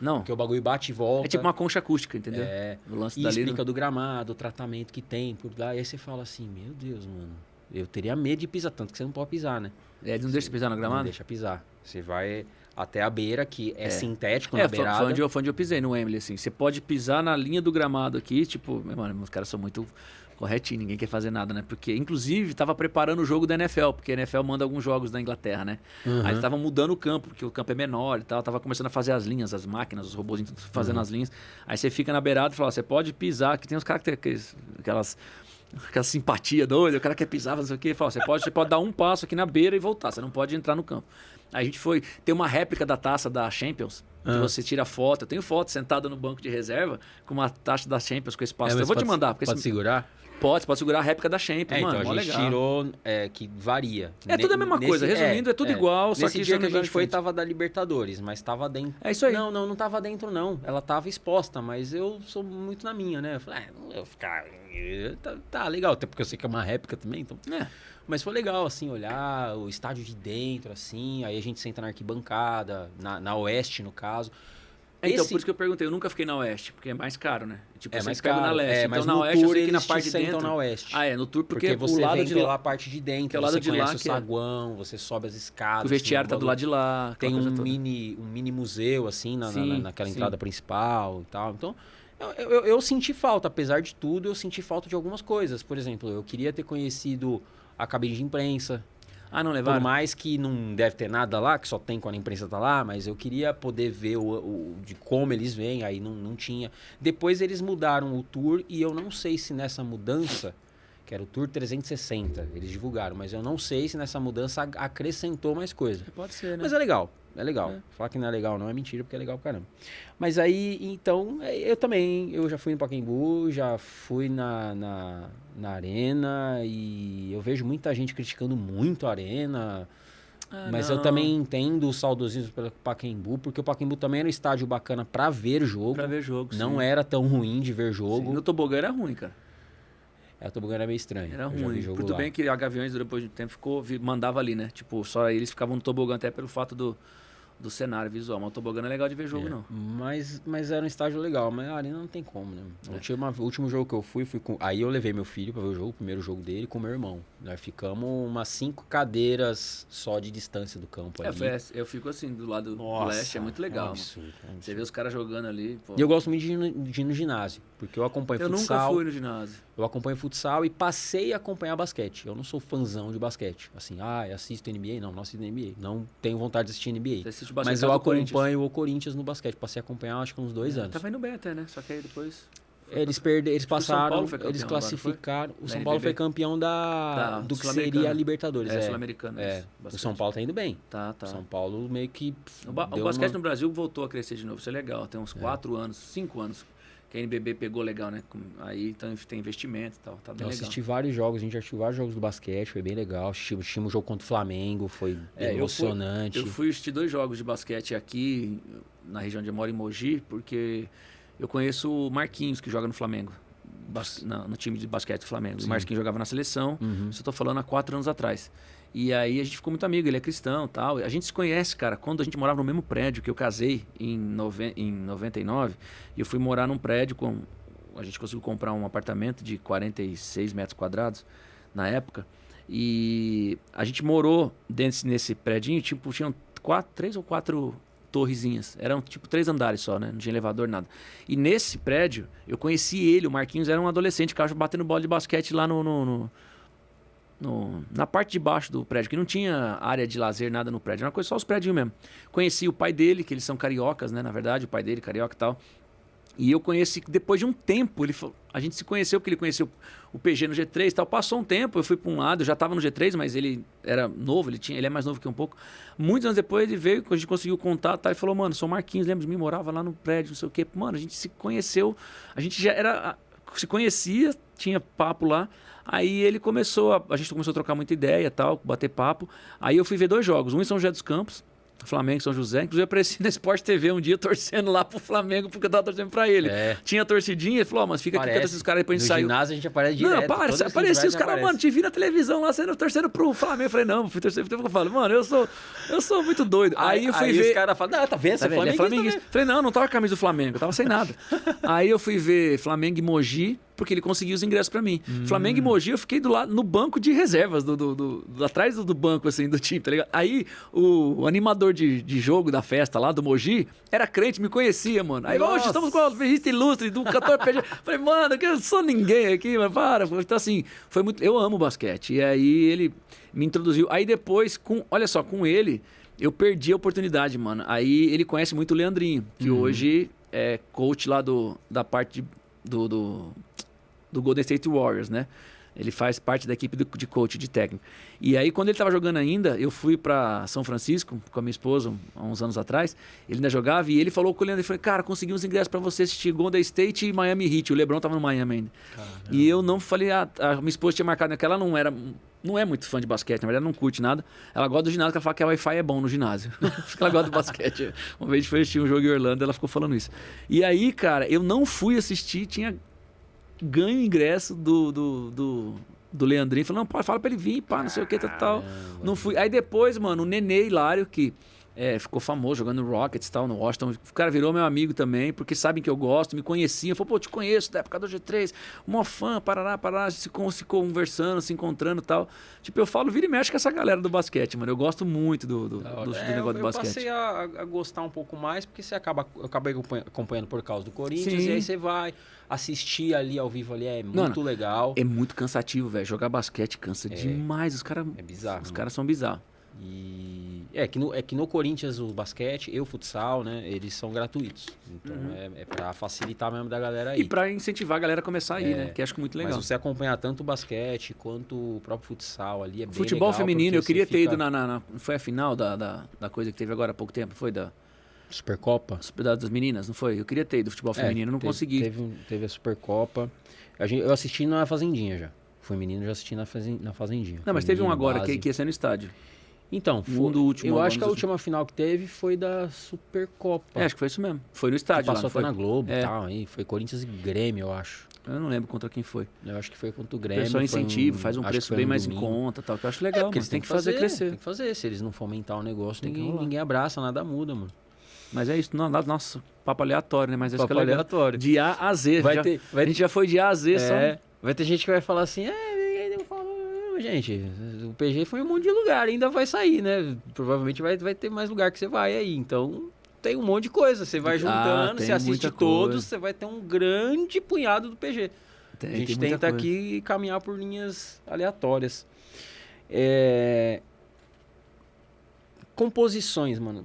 não. que o bagulho bate e volta. É tipo uma concha acústica, entendeu? O lance e explica do gramado, o tratamento que tem por lá, e aí você fala assim, meu Deus, mano, Eu teria medo de pisar, tanto que você não pode pisar, né? Ele não deixa pisar no gramado? Não deixa pisar. Você vai até a beira, que é sintético na beirada. Foi onde eu pisei no Wembley, assim. Você pode pisar na linha do gramado aqui, tipo... Mano, os caras são muito corretinhos, ninguém quer fazer nada, né? Porque, inclusive, tava preparando o jogo da NFL, porque a NFL manda alguns jogos da Inglaterra, né? Aí eles estavam mudando o campo, porque o campo é menor e tal. Tava começando a fazer as linhas, as máquinas, os robôs fazendo as linhas. Aí você fica na beirada e fala, você pode pisar, que tem uns caras que tem aquela simpatia doida, o cara quer pisar, não sei o quê. Fala, você pode dar um passo aqui na beira e voltar, você não pode entrar no campo. Aí a gente foi... Tem uma réplica da taça da Champions, que você tira foto. Eu tenho foto sentada no banco de reserva com uma taça da Champions com esse passo. Eu vou te mandar. Porque pode segurar? Pode segurar a réplica da Champions, mano. Então a gente tirou que varia. Tudo a mesma coisa. Resumindo, é tudo igual. Só nesse dia que a gente foi, tava da Libertadores, mas tava dentro. É isso aí. Não tava dentro, não. Ela tava exposta, mas eu sou muito na minha, né? Eu falei, não vou ficar... Tá legal, até porque eu sei que é uma réplica também, então... Mas foi legal, assim, olhar o estádio de dentro, assim. Aí a gente senta na arquibancada, na Oeste, no caso. Então, por isso que eu perguntei, eu nunca fiquei na Oeste, porque é mais caro, né? Tipo, mais caro na Leste. Então, mas na no Oeste, tour, eu sei que na eles parte de sentam dentro... na Oeste. No tour, porque você o lado vem de pela lá... parte de dentro, lado você de conhece lá, o saguão, você sobe as escadas. O vestiário tá do lado de lá. Tem um mini museu, assim, naquela entrada principal e tal. Então, eu senti falta, apesar de tudo, eu senti falta de algumas coisas. Por exemplo, eu queria ter conhecido a cabine de imprensa. Não levaram? Por mais que não deve ter nada lá, que só tem quando a imprensa tá lá, mas eu queria poder ver de como eles vêm, aí não tinha. Depois eles mudaram o tour e eu não sei se nessa mudança, que era o Tour 360, eles divulgaram, mas eu não sei se nessa mudança acrescentou mais coisa. Pode ser, né? Mas é legal. Falar que não é legal não é mentira, porque é legal pra caramba. Mas aí, então, eu já fui no Pacaembu, já fui na Arena e eu vejo muita gente criticando muito a Arena. Mas eu também entendo o saudosismo pelo Pacaembu, porque o Pacaembu também era um estádio bacana pra ver jogo. Pra ver jogo, Não era tão ruim de ver jogo. Sim, no tobogã era ruim, cara. O tobogã era meio estranho. Era ruim. Tudo bem que a Gaviões, depois de um tempo, mandava ali, né? Tipo, só eles ficavam no tobogã até pelo fato do cenário visual. Mas o tobogã não é legal de ver jogo, não. Mas era um estágio legal. Mas a Arena não tem como, né? O último jogo que eu fui com... Aí eu levei meu filho pra ver o jogo, o primeiro jogo dele, com meu irmão. Nós ficamos umas 5 cadeiras só de distância do campo ali. Eu fico assim, do lado do leste, é muito legal. Absurdo. Você vê os caras jogando ali. Pô. E eu gosto muito de ir no ginásio, porque eu acompanho futsal. Eu nunca fui no ginásio. Eu acompanho futsal e passei a acompanhar basquete. Eu não sou fãzão de basquete. Assim, assisto NBA? Não assisto NBA. Não tenho vontade de assistir NBA. Você assiste basquete? Mas eu acompanho o Corinthians no basquete. Passei a acompanhar, acho que uns 2 anos. Tava indo bem até, né? Só que aí depois... Eles passaram, campeão, eles classificaram. O São NBB. Paulo foi campeão do que seria a Libertadores. Sul-americano. O São Paulo tá indo bem. Tá. O São Paulo meio que... O basquete no Brasil voltou a crescer de novo. Isso é legal. Tem uns 4 anos, 5 anos. Que a NBB pegou legal, né? Aí então, tem investimento e tal. Tá bem legal. Assisti vários jogos, a gente assistiu vários jogos do basquete, foi bem legal. Assistimos um jogo contra o Flamengo, foi emocionante. Eu fui assistir 2 jogos de basquete aqui, na região onde eu moro, em Mogi, porque eu conheço o Marquinhos, que joga no Flamengo. No time de basquete do Flamengo. Sim. O Marquinhos jogava na seleção, isso eu tô falando há 4 anos atrás. E aí a gente ficou muito amigo, ele é cristão e tal. A gente se conhece, cara, quando a gente morava no mesmo prédio, que eu casei em 99, e eu fui morar num prédio a gente conseguiu comprar um apartamento de 46 metros quadrados na época. E a gente morou nesse prédio, tipo, tinham 3 ou 4 torrezinhas. Eram tipo 3 andares só, né? Não tinha elevador, nada. E nesse prédio, eu conheci ele, o Marquinhos era um adolescente, que estava batendo bola de basquete lá na parte de baixo do prédio, que não tinha área de lazer, nada no prédio. Era uma coisa só os prédios mesmo. Conheci o pai dele, que eles são cariocas, né? Na verdade, o pai dele, carioca e tal. E eu conheci, depois de um tempo, a gente se conheceu, porque ele conheceu o PG no G3 e tal. Passou um tempo, eu fui para um lado, eu já estava no G3, mas ele era novo, ele é mais novo que um pouco. Muitos anos depois ele veio, a gente conseguiu contato, tá, e falou, mano, sou Marquinhos, lembra de mim? Morava lá no prédio, não sei o quê. Mano, a gente se conheceu, a gente já se conhecia, tinha papo lá. Aí a gente começou a trocar muita ideia e tal, bater papo. Aí eu fui ver 2 jogos, um em São José dos Campos, Flamengo e São José. Inclusive eu apareci na Sport TV um dia torcendo lá pro Flamengo, porque eu tava torcendo pra ele. Tinha torcidinha, ele falou, mas fica aqui com esses caras, depois a gente saiu. No ginásio a gente aparece direto. Não, aparecia os caras, mano, te vi na televisão lá, sendo torcendo pro Flamengo. Eu falei, não, fui torcendo. Eu falo, mano, eu sou muito doido. Aí eu fui ver... os caras falam, tá vendo? Você é flamenguista. Falei, não tava com a camisa do Flamengo, eu tava sem nada. Aí eu fui ver Flamengo e Mogi, porque ele conseguiu os ingressos pra mim. Flamengo e Mogi, eu fiquei do lado, no banco de reservas, atrás do banco, assim, do time, tá ligado? Aí, o animador de jogo da festa lá, do Mogi, era crente, me conhecia, mano. Aí, hoje estamos com a revista ilustre do cantor PG. Falei, mano, eu não sou ninguém aqui, mas para. Então, assim, foi muito... Eu amo basquete. E aí, ele me introduziu. Aí, depois, olha só, com ele, eu perdi a oportunidade, mano. Aí, ele conhece muito o Leandrinho, que hoje é coach lá da parte do Golden State Warriors, né? Ele faz parte da equipe de coach, de técnico. E aí, quando ele estava jogando ainda, eu fui para São Francisco com a minha esposa, há uns anos atrás. Ele ainda jogava e ele falou com o Leandro, ele falou, cara, consegui uns ingressos para você assistir Golden State e Miami Heat. O LeBron tava no Miami ainda. Caramba. E eu não falei, a minha esposa tinha marcado naquela, ela não é muito fã de basquete, na verdade não curte nada. Ela gosta do ginásio, que ela fala que a Wi-Fi é bom no ginásio. Ela gosta do basquete. Uma vez a gente foi assistir um jogo em Orlando, ela ficou falando isso. E aí, cara, eu não fui assistir, tinha ganho o ingresso do Leandrinho, falou, não, fala pra ele vir, pá, não sei o que, tal. Não fui. Aí depois, mano, o Nenê Hilário, que ficou famoso jogando no Rockets e tal, no Washington, o cara virou meu amigo também, porque sabem que eu gosto, me conheciam, falou, pô, te conheço da época do G3, mó fã, parará, se conversando, se encontrando e tal. Tipo, eu falo, vira e mexe com essa galera do basquete, mano, eu gosto muito do negócio do basquete. Eu passei a gostar um pouco mais, porque eu acabei acompanhando por causa do Corinthians, e aí você vai assistir ali ao vivo ali, é muito legal. É muito cansativo, velho, jogar basquete cansa demais, os caras... É bizarro. Os caras são bizarros. E que no Corinthians o basquete e o futsal, né, eles são gratuitos. Então é pra facilitar mesmo da galera aí. E pra incentivar a galera a começar a ir, né? Que acho que é muito legal. Mas você acompanhar tanto o basquete quanto o próprio futsal ali é bem Futebol legal, feminino, eu queria ter ido foi a final da coisa que teve agora há pouco tempo, foi da Supercopa? Das meninas, não foi? Eu queria ter ido futebol feminino, não consegui. Teve a Supercopa. Eu assisti na Fazendinha já. Feminino eu já assisti na Fazendinha. Não, mas teve um agora que ia ser no estádio. Então, eu acho que a última final que teve foi da Supercopa. Acho que foi isso mesmo. Foi no estádio. Passou até na Globo e tal. Aí foi Corinthians e Grêmio, eu acho. Eu não lembro contra quem foi. Eu acho que foi contra o Grêmio. O pessoal incentiva, faz um preço bem mais em conta, tal, que eu acho legal. Porque eles têm que fazer crescer. Tem que fazer. Se eles não fomentar o negócio, ninguém abraça, nada muda, mano. Mas é isso, nossa, papo aleatório, né? Mas acho que é legal. Aleatório. De A a Z. A gente já foi de A a Z só. Vai ter gente que vai falar assim, gente, o PG foi em um monte de lugar, ainda vai sair, né? Provavelmente vai ter mais lugar que você vai aí. Então, tem um monte de coisa. Você vai juntando, você assiste todos, você vai ter um grande punhado do PG. A gente tenta aqui caminhar por linhas aleatórias. Composições, mano.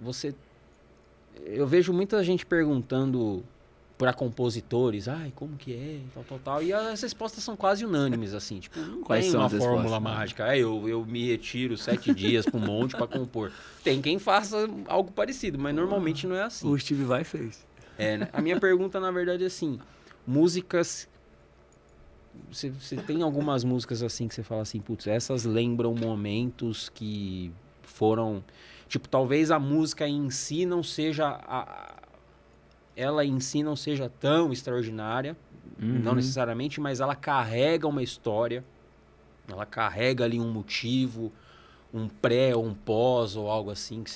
Eu vejo muita gente perguntando para compositores, como que é, tal. E as respostas são quase unânimes, assim. Tipo, não tem uma fórmula mágica. Eu me retiro 7 dias para um monte para compor. Tem quem faça algo parecido, mas normalmente não é assim. O Steve Vai fez. Né? A minha pergunta, na verdade, é assim, músicas... Você tem algumas músicas assim que você fala assim, putz, essas lembram momentos que foram... Tipo, talvez a música em si não seja... Ela em si não seja tão extraordinária, não necessariamente, mas ela carrega uma história, ela carrega ali um motivo, um pré ou um pós ou algo assim que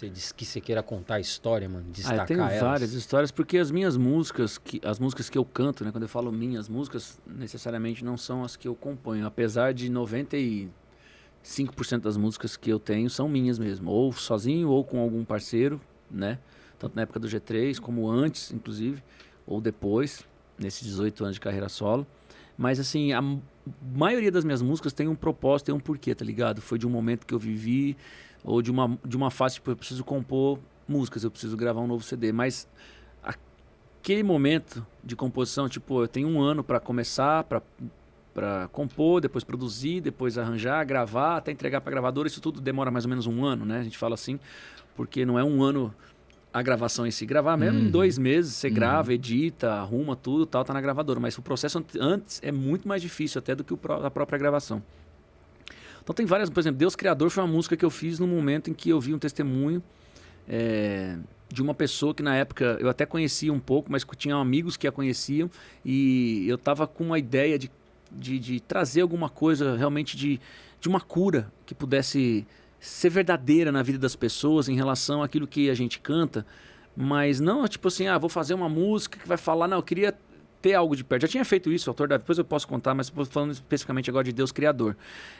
você queira contar a história, mano, destacar eu tenho várias histórias, porque as minhas músicas, as músicas que eu canto, né, quando eu falo minhas músicas, necessariamente não são as que eu componho, apesar de 95% das músicas que eu tenho são minhas mesmo, ou sozinho ou com algum parceiro, né? Tanto na época do G3, como antes, inclusive, ou depois, nesses 18 anos de carreira solo. Mas, assim, a maioria das minhas músicas tem um propósito, tem um porquê, tá ligado? Foi de um momento que eu vivi, ou de uma fase, tipo, eu preciso compor músicas, eu preciso gravar um novo CD. Mas aquele momento de composição, tipo, eu tenho um ano para começar, para compor, depois produzir, depois arranjar, gravar, até entregar para gravadora. Isso tudo demora mais ou menos um ano, né? A gente fala assim, porque não é um ano... a gravação em si, gravar mesmo em 2 meses, você grava, edita, arruma tudo, tal, tá na gravadora, mas o processo antes é muito mais difícil até do que a própria gravação. Então tem várias, por exemplo, Deus Criador foi uma música que eu fiz no momento em que eu vi um testemunho de uma pessoa que na época eu até conhecia um pouco, mas tinha amigos que a conheciam, e eu tava com uma ideia de trazer alguma coisa realmente de uma cura que pudesse ser verdadeira na vida das pessoas em relação àquilo que a gente canta, mas não tipo assim, vou fazer uma música que vai falar, não, eu queria ter algo de perto. Já tinha feito isso, Autor da Vida, depois eu posso contar, mas falando especificamente agora de Deus Criador.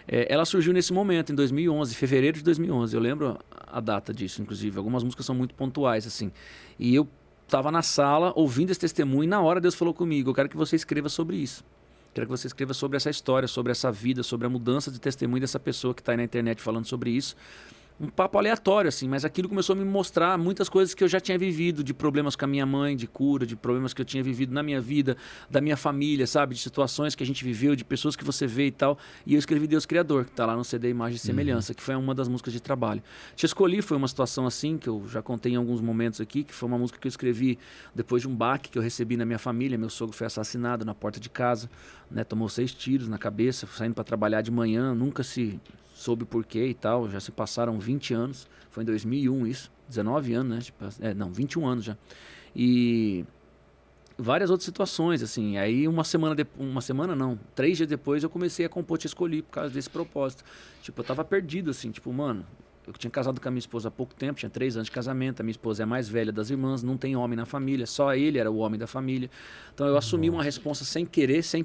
Ela surgiu nesse momento, em 2011, fevereiro de 2011. Eu lembro a data disso, inclusive. Algumas músicas são muito pontuais, assim. E eu estava na sala, ouvindo esse testemunho, e na hora Deus falou comigo, eu quero que você escreva sobre isso. Quero que você escreva sobre essa história, sobre essa vida, sobre a mudança de testemunho dessa pessoa que está aí na internet falando sobre isso. Um papo aleatório, assim, mas aquilo começou a me mostrar muitas coisas que eu já tinha vivido, de problemas com a minha mãe, de cura, de problemas que eu tinha vivido na minha vida, da minha família, sabe? De situações que a gente viveu, de pessoas que você vê e tal. E eu escrevi Deus Criador, que tá lá no CD Imagem e Semelhança, que foi uma das músicas de trabalho. Te Escolhi foi uma situação assim, que eu já contei em alguns momentos aqui, que foi uma música que eu escrevi depois de um baque que eu recebi na minha família. Meu sogro foi assassinado na porta de casa, né? Tomou 6 tiros na cabeça, saindo para trabalhar de manhã, nunca se soube por quê e tal, já se passaram 20 anos, foi em 2001 isso, 19 anos, né? Tipo, 21 anos já. E várias outras situações, assim. Aí uma semana não, 3 dias depois eu comecei a compor Te Escolhi por causa desse propósito. Tipo, eu tava perdido, assim, tipo, mano, eu tinha casado com a minha esposa há pouco tempo, tinha 3 anos de casamento, a minha esposa é a mais velha das irmãs, não tem homem na família, só ele era o homem da família. Então eu assumi uma responsa sem querer, sem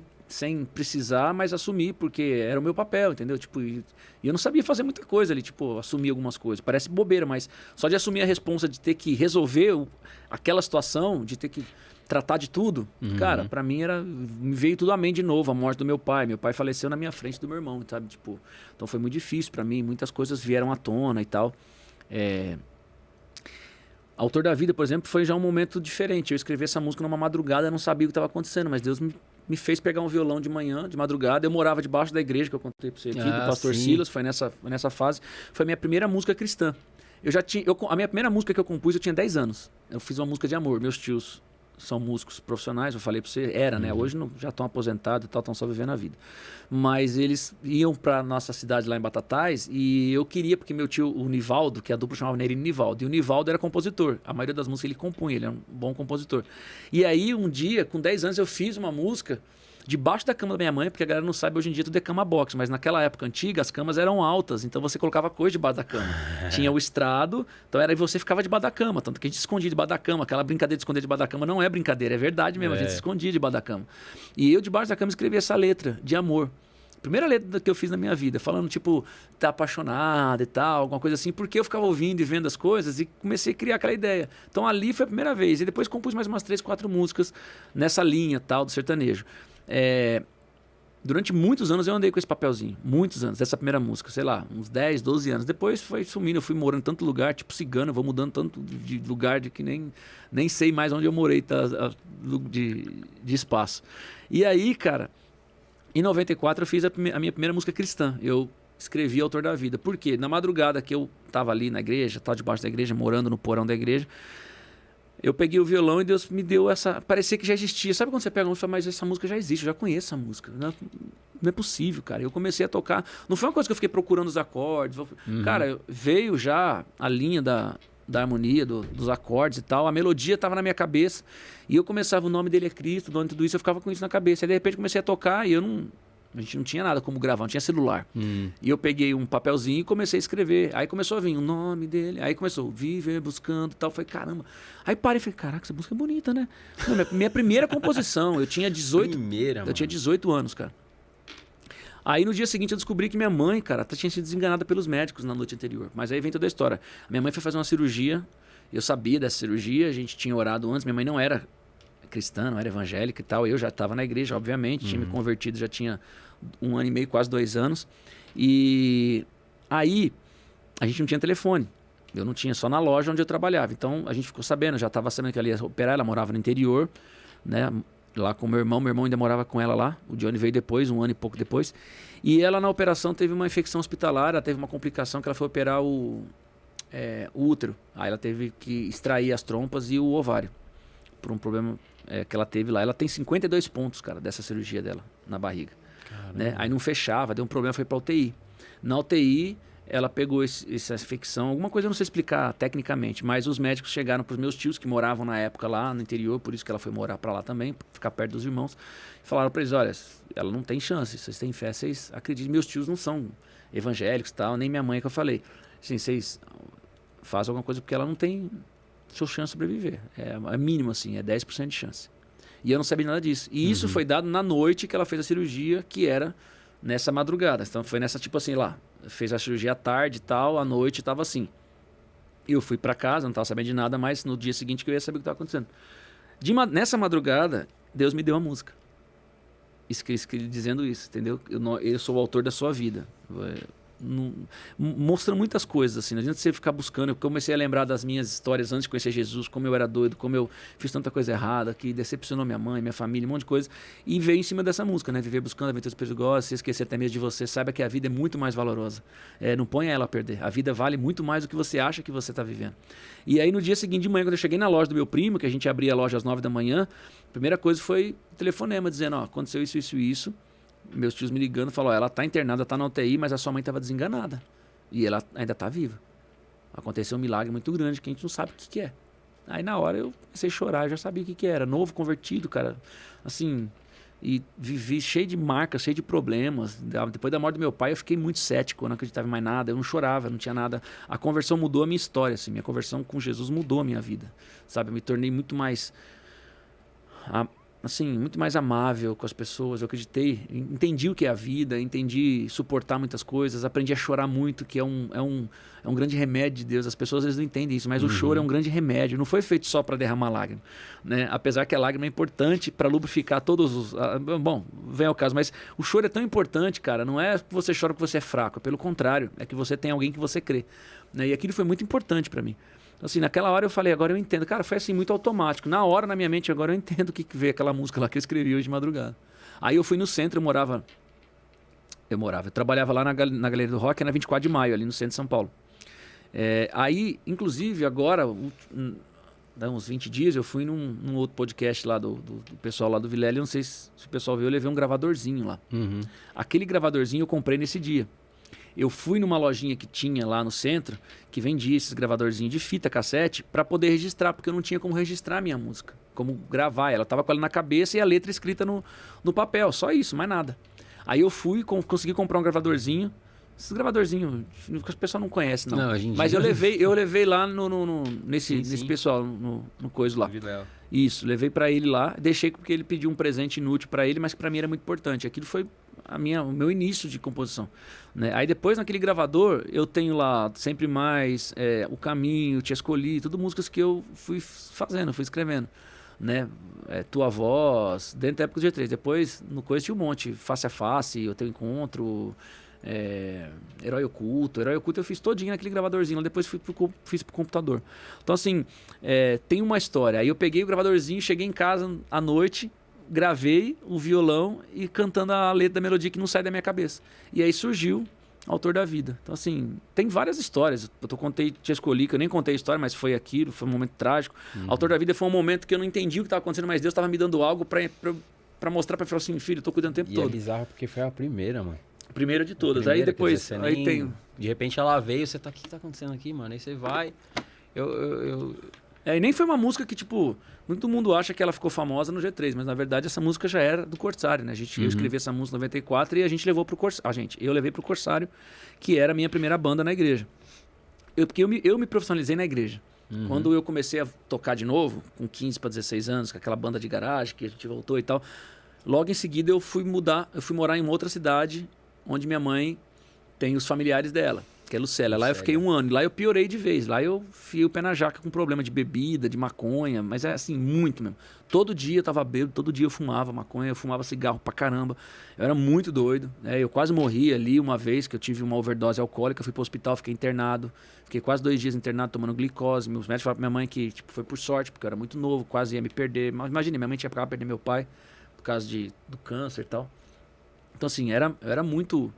precisar, mas assumi, porque era o meu papel, entendeu? Tipo, e eu não sabia fazer muita coisa ali, tipo, assumir algumas coisas. Parece bobeira, mas só de assumir a responsa de ter que resolver aquela situação, de ter que tratar de tudo, cara, pra mim me veio tudo à mente de novo, a morte do meu pai. Meu pai faleceu na minha frente do meu irmão, sabe? Tipo, então foi muito difícil pra mim, muitas coisas vieram à tona e tal. Autor da Vida, por exemplo, foi já um momento diferente. Eu escrevi essa música numa madrugada, eu não sabia o que estava acontecendo, mas Deus me fez pegar um violão de manhã, de madrugada. Eu morava debaixo da igreja, que eu contei para você aqui, do pastor Silas, foi nessa fase. Foi a minha primeira música cristã. A minha primeira música que eu compus, eu tinha 10 anos. Eu fiz uma música de amor. Meus tios são músicos profissionais, eu falei para você, né? Hoje já estão aposentados e tal, estão só vivendo a vida. Mas eles iam para nossa cidade lá em Batatais e eu queria, porque meu tio, o Nivaldo, que a dupla chamava Nerino Nivaldo, e o Nivaldo era compositor. A maioria das músicas ele compunha, ele era um bom compositor. E aí, um dia, com 10 anos, eu fiz uma música debaixo da cama da minha mãe, porque a galera não sabe, hoje em dia tudo é cama box, mas naquela época antiga as camas eram altas, então você colocava coisa debaixo da cama. Tinha o estrado, então era você ficava debaixo da cama, tanto que a gente se escondia debaixo da cama. Aquela brincadeira de esconder debaixo da cama não é brincadeira, é verdade mesmo, a gente se escondia debaixo da cama. E eu debaixo da cama escrevi essa letra de amor. Primeira letra que eu fiz na minha vida, falando tipo, tá apaixonado e tal, alguma coisa assim, porque eu ficava ouvindo e vendo as coisas e comecei a criar aquela ideia. Então ali foi a primeira vez, e depois compus mais umas 3, 4 músicas nessa linha tal do sertanejo. Durante muitos anos eu andei com esse papelzinho, muitos anos, dessa primeira música, sei lá, uns 10, 12 anos. Depois foi sumindo, eu fui morando em tanto lugar, tipo cigano, eu vou mudando tanto de lugar de que nem sei mais onde eu morei de espaço. E aí, cara, em 94 eu fiz a minha primeira música cristã. Eu escrevi Autor da Vida. Por quê? Na madrugada que eu tava ali na igreja, tava debaixo da igreja, morando no porão da igreja, eu peguei o violão e Deus me deu essa... Parecia que já existia. Sabe quando você pega uma música e fala, mas essa música já existe, eu já conheço essa música. Não é possível, cara. Eu comecei a tocar... Não foi uma coisa que eu fiquei procurando os acordes. Cara, veio já a linha da harmonia, dos acordes e tal. A melodia estava na minha cabeça. E eu começava, o nome dele é Cristo, o nome de tudo isso, eu ficava com isso na cabeça. Aí, de repente, comecei a tocar e a gente não tinha nada como gravar, não tinha celular. E eu peguei um papelzinho e comecei a escrever. Aí começou a vir o nome dele. Aí começou, viver, buscando e tal. Falei, caramba. Aí parei e falei, caraca, essa música é bonita, né? Minha primeira composição, eu tinha 18... Eu tinha 18 anos, cara. Aí no dia seguinte eu descobri que minha mãe, cara, tinha sido desenganada pelos médicos na noite anterior. Mas aí vem toda a história. Minha mãe foi fazer uma cirurgia, eu sabia dessa cirurgia, a gente tinha orado antes, minha mãe não era cristã, não era evangélica e tal. Eu já estava na igreja, obviamente, tinha me convertido, já tinha 1 ano e meio, quase 2 anos. E aí a gente não tinha telefone. Eu não tinha, só na loja onde eu trabalhava. Então a gente ficou sabendo, já estava sabendo que ela ia operar, ela morava no interior, né? Lá com meu irmão ainda morava com ela lá. O Johnny veio depois, 1 ano e pouco depois. E ela na operação teve uma infecção hospitalar, ela teve uma complicação que ela foi operar o útero. Aí ela teve que extrair as trompas e o ovário, por um problema que ela teve lá. Ela tem 52 pontos, cara, dessa cirurgia dela na barriga. Né? Aí não fechava, deu um problema, foi pra UTI. Na UTI, ela pegou essa infecção, alguma coisa eu não sei explicar tecnicamente, mas os médicos chegaram pros meus tios que moravam na época lá no interior, por isso que ela foi morar pra lá também, pra ficar perto dos irmãos, e falaram pra eles, olha, ela não tem chance, vocês têm fé, vocês acreditam. Meus tios não são evangélicos e tal, nem minha mãe, que eu falei, assim, vocês fazem alguma coisa porque ela não tem sua chance de sobreviver, é mínimo assim, é 10% de chance. E eu não sabia nada disso. E isso foi dado na noite que ela fez a cirurgia, que era nessa madrugada. Então foi nessa, tipo assim, lá, fez a cirurgia à tarde e tal, à noite tava assim. Eu fui para casa, não tava sabendo de nada, mas no dia seguinte que eu ia saber o que tava acontecendo. Nessa madrugada, Deus me deu a música. Dizendo isso, entendeu? Eu sou o autor da sua vida. Mostra muitas coisas, assim. Não adianta você ficar buscando. Eu comecei a lembrar das minhas histórias antes de conhecer Jesus, como eu era doido, como eu fiz tanta coisa errada, que decepcionou minha mãe, minha família, um monte de coisa. E veio em cima dessa música, né? Viver buscando aventuras perigosas, se esquecer até mesmo de você. Saiba que a vida é muito mais valorosa. Não ponha ela a perder. A vida vale muito mais do que você acha que você está vivendo. E aí, no dia seguinte de manhã, quando eu cheguei na loja do meu primo, que a gente abria a loja às 9 da manhã, a primeira coisa foi o telefonema, dizendo, ó, aconteceu isso, isso e isso. Meus tios me ligando, falou, ela tá internada, tá na UTI, mas a sua mãe estava desenganada. E ela ainda tá viva. Aconteceu um milagre muito grande que a gente não sabe o que é. Aí na hora eu comecei a chorar, eu já sabia o que era. Novo, convertido, cara. Assim, e vivi cheio de marcas, cheio de problemas. Depois da morte do meu pai, eu fiquei muito cético, eu não acreditava em mais nada, eu não chorava, não tinha nada. A conversão mudou a minha história, assim. Minha conversão com Jesus mudou a minha vida, sabe? Eu me tornei muito mais... assim, muito mais amável com as pessoas. Eu acreditei, entendi o que é a vida, entendi suportar muitas coisas, aprendi a chorar muito, que é um grande remédio de Deus. As pessoas às vezes não entendem isso, mas o choro é um grande remédio. Não foi feito só para derramar lágrima, né? Apesar que a lágrima é importante para lubrificar todos os... bom, vem ao caso, mas o choro é tão importante, cara. Não é que você chora porque você é fraco, é pelo contrário, é que você tem alguém que você crê, né? E aquilo foi muito importante para mim. Assim, naquela hora eu falei, agora eu entendo. Cara, foi assim, muito automático. Na hora, na minha mente, agora eu entendo o que veio aquela música lá que eu escrevi hoje de madrugada. Aí eu fui no centro, eu trabalhava lá na Galeria do Rock, na 24 de maio, ali no centro de São Paulo. Aí, inclusive, agora, uns 20 dias, eu fui num outro podcast lá do pessoal lá do Vilela, não sei se o pessoal viu, eu levei um gravadorzinho lá. Aquele gravadorzinho eu comprei nesse dia. Eu fui numa lojinha que tinha lá no centro, que vendia esses gravadorzinhos de fita cassete, para poder registrar, porque eu não tinha como registrar a minha música, como gravar. Ela tava com ela na cabeça e a letra escrita no papel, só isso, mais nada. Aí eu fui, consegui comprar um gravadorzinho. Esses gravadorzinhos, o pessoal não conhece, não. Mas eu levei lá nesse pessoal, no coisa lá. Isso, levei para ele lá, deixei porque ele pediu um presente inútil para ele, mas que para mim era muito importante. Aquilo foi o meu início de composição, né? Aí depois naquele gravador eu tenho lá Sempre Mais, O Caminho, Te Escolhi, tudo músicas que eu fui fazendo, fui escrevendo, né? Tua Voz, dentro da época do G3. Depois no coisa tinha um monte, Face a Face, O Teu Encontro, Herói Oculto eu fiz todinho naquele gravadorzinho, depois fiz pro computador. Então assim, tem uma história. Aí eu peguei o gravadorzinho, cheguei em casa à noite, gravei o violão e cantando a letra da melodia que não sai da minha cabeça. E aí surgiu Autor da Vida. Então assim, tem várias histórias. Te Escolhi, que eu nem contei a história, mas foi aquilo, foi um momento trágico. Autor da Vida foi um momento que eu não entendi o que estava acontecendo, mas Deus estava me dando algo para mostrar, para falar assim, filho, eu tô cuidando o tempo todo. É bizarro porque foi a primeira, mano. Primeira de todas. Aí depois, dizer, aí tem... De repente ela veio, você tá, o que tá acontecendo aqui, mano? Aí você vai... E nem foi uma música que, tipo... Muito mundo acha que ela ficou famosa no G3, mas na verdade essa música já era do Corsário, né? Eu escrevi essa música em 94 e a gente levou pro Corsário. Eu levei pro Corsário, que era a minha primeira banda na igreja. Porque eu me profissionalizei na igreja. Quando eu comecei a tocar de novo, com 15 para 16 anos, com aquela banda de garagem que a gente voltou e tal, logo em seguida eu fui morar em uma outra cidade, onde minha mãe tem os familiares dela, que é Lucélia. Lá eu fiquei 1 ano. Lá eu piorei de vez. Lá eu fiei o pé na jaca com problema de bebida, de maconha. Mas é assim, muito mesmo. Todo dia eu tava bêbado, todo dia eu fumava maconha, eu fumava cigarro pra caramba. Eu era muito doido, né? Eu quase morri ali uma vez, que eu tive uma overdose alcoólica. Fui pro hospital, fiquei internado. Fiquei quase 2 dias internado tomando glicose. Meus médicos falaram pra minha mãe que tipo, foi por sorte, porque eu era muito novo, quase ia me perder. Mas imagina, minha mãe tinha acabado de perder meu pai, por causa do câncer e tal. Então assim, eu era muito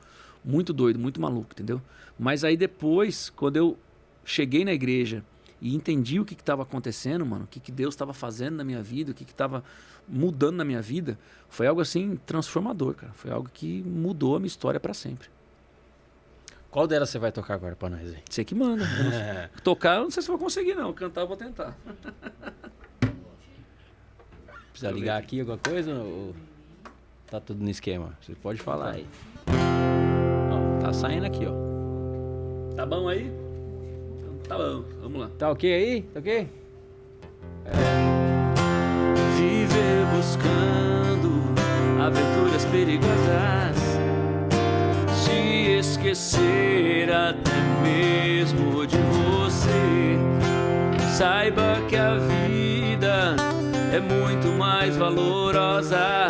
doido, muito maluco, entendeu? Mas aí depois, quando eu cheguei na igreja e entendi o que estava acontecendo, mano, o que Deus estava fazendo na minha vida, o que estava mudando na minha vida, foi algo assim transformador, cara. Foi algo que mudou a minha história para sempre. Qual delas você vai tocar agora pra nós aí? Você que manda. Tocar, eu não sei se eu vou conseguir, não. Cantar, eu vou tentar. Precisa ligar aqui alguma coisa ou tá tudo no esquema? Você pode falar aí. Ó, tá saindo aqui, ó. Tá bom aí? Então, tá bom, vamos lá. Tá ok aí? Tá ok? viver buscando aventuras perigosas, se esquecer até mesmo de você. Saiba que a vida é muito mais valorosa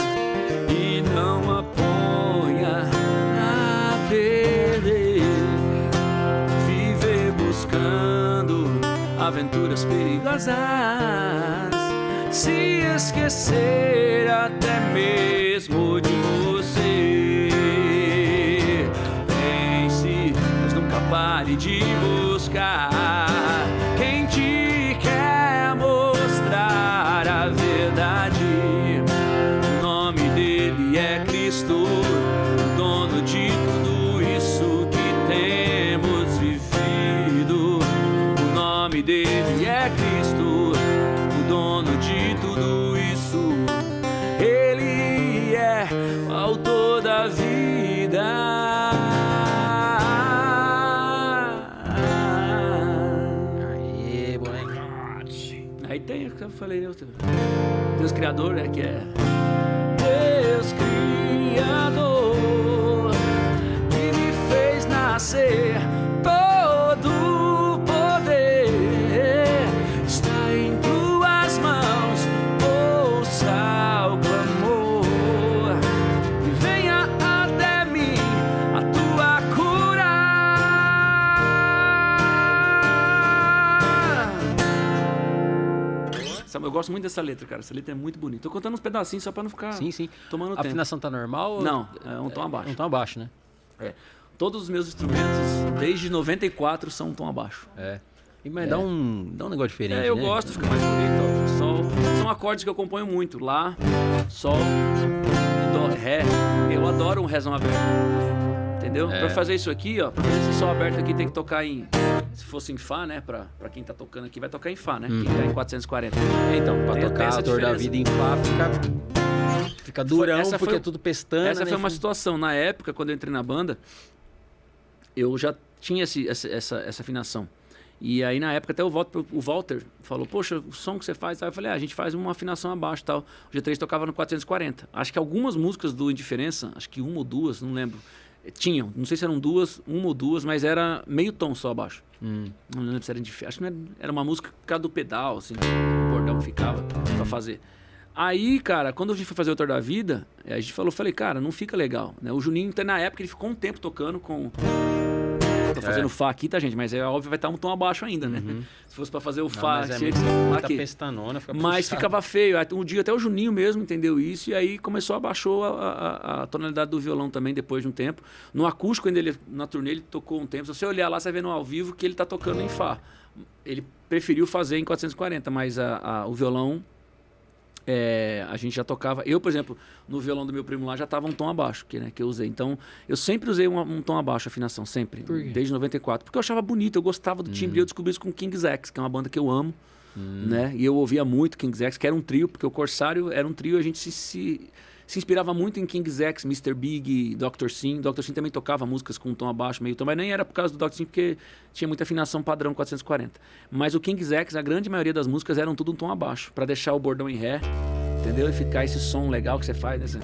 e não a ponha a perder. Viver buscando aventuras perigosas, se esquecer até mesmo de você. Pense, mas nunca pare de buscar quem te quer mostrar a verdade. O nome dele é Cristo, o dono de tudo isso que temos vivido. O nome dele é Cristo, o dono de tudo isso. Ele é o autor da vida. Aê, moleque. Aí tem o que eu falei, né? Deus Criador, né? Que é Deus Criador, que me fez nascer. Todo poder está em tuas mãos. Ouça o clamor e venha até mim a tua cura. Eu gosto muito dessa letra, cara. Essa letra é muito bonita. Tô contando uns pedacinhos só pra não ficar tomando tempo. A afinação tá normal? Não, é um tom abaixo. Um tom abaixo, né? É. Todos os meus instrumentos, desde 94, são um tom abaixo. Mas dá um negócio diferente, eu né? gosto, fica mais bonito. Ó. Sol. São acordes que eu componho muito. Lá, Sol, Dó, Ré. Eu adoro um Rézão aberto. Entendeu? Pra fazer isso aqui, ó, pra fazer esse Sol aberto aqui tem que tocar em... Se fosse em Fá, né? Pra quem tá tocando aqui, vai tocar em Fá, né? Quem tá em 440. Então, pra tocar a dor da vida em Fá, fica durão, porque é tudo pestana. Essa né? foi uma situação. Na época, quando eu entrei na banda, eu já tinha essa afinação. E aí, na época, até o Walter falou, poxa, o som que você faz... Aí eu falei, a gente faz uma afinação abaixo e tal. O G3 tocava no 440. Acho que algumas músicas do Indiferença, acho que uma ou duas, não lembro, tinham. Não sei se eram uma ou duas, mas era meio tom só abaixo. Não lembro se era Indiferença. Acho que era uma música por causa do pedal, assim, o bordão ficava pra fazer. Aí, cara, quando a gente foi fazer o Autor da Vida, a gente falei, cara, não fica legal, né? O Juninho, na época, ele ficou um tempo tocando com... Tô fazendo Fá aqui, tá, gente? Mas é óbvio, vai estar um tom abaixo ainda, né? Se fosse pra fazer o Fá... Mas aqui. Pestanona, fica mas ficava feio. Um dia até o Juninho mesmo entendeu isso e aí abaixou a tonalidade do violão também depois de um tempo. No acústico, ainda na turnê, ele tocou um tempo. Se você olhar lá, você vai ver no ao vivo que ele tá tocando em Fá. Ele preferiu fazer em 440, mas o violão... a gente já tocava... Eu, por exemplo, no violão do meu primo lá já tava um tom abaixo, que eu usei. Então, eu sempre usei um tom abaixo, a afinação, sempre. Por quê? Desde 94. Porque eu achava bonito, eu gostava do timbre. E eu descobri isso com King's X, que é uma banda que eu amo. Né? E eu ouvia muito King's X, que era um trio, porque o Corsário era um trio, a gente se inspirava muito em King's X, Mr. Big, Dr. Sim. Dr. Sim também tocava músicas com um tom abaixo, meio tom, mas nem era por causa do Dr. Sim, porque tinha muita afinação padrão 440. Mas o King's X, a grande maioria das músicas eram tudo um tom abaixo, para deixar o bordão em Ré, entendeu? E ficar esse som legal que você faz, né?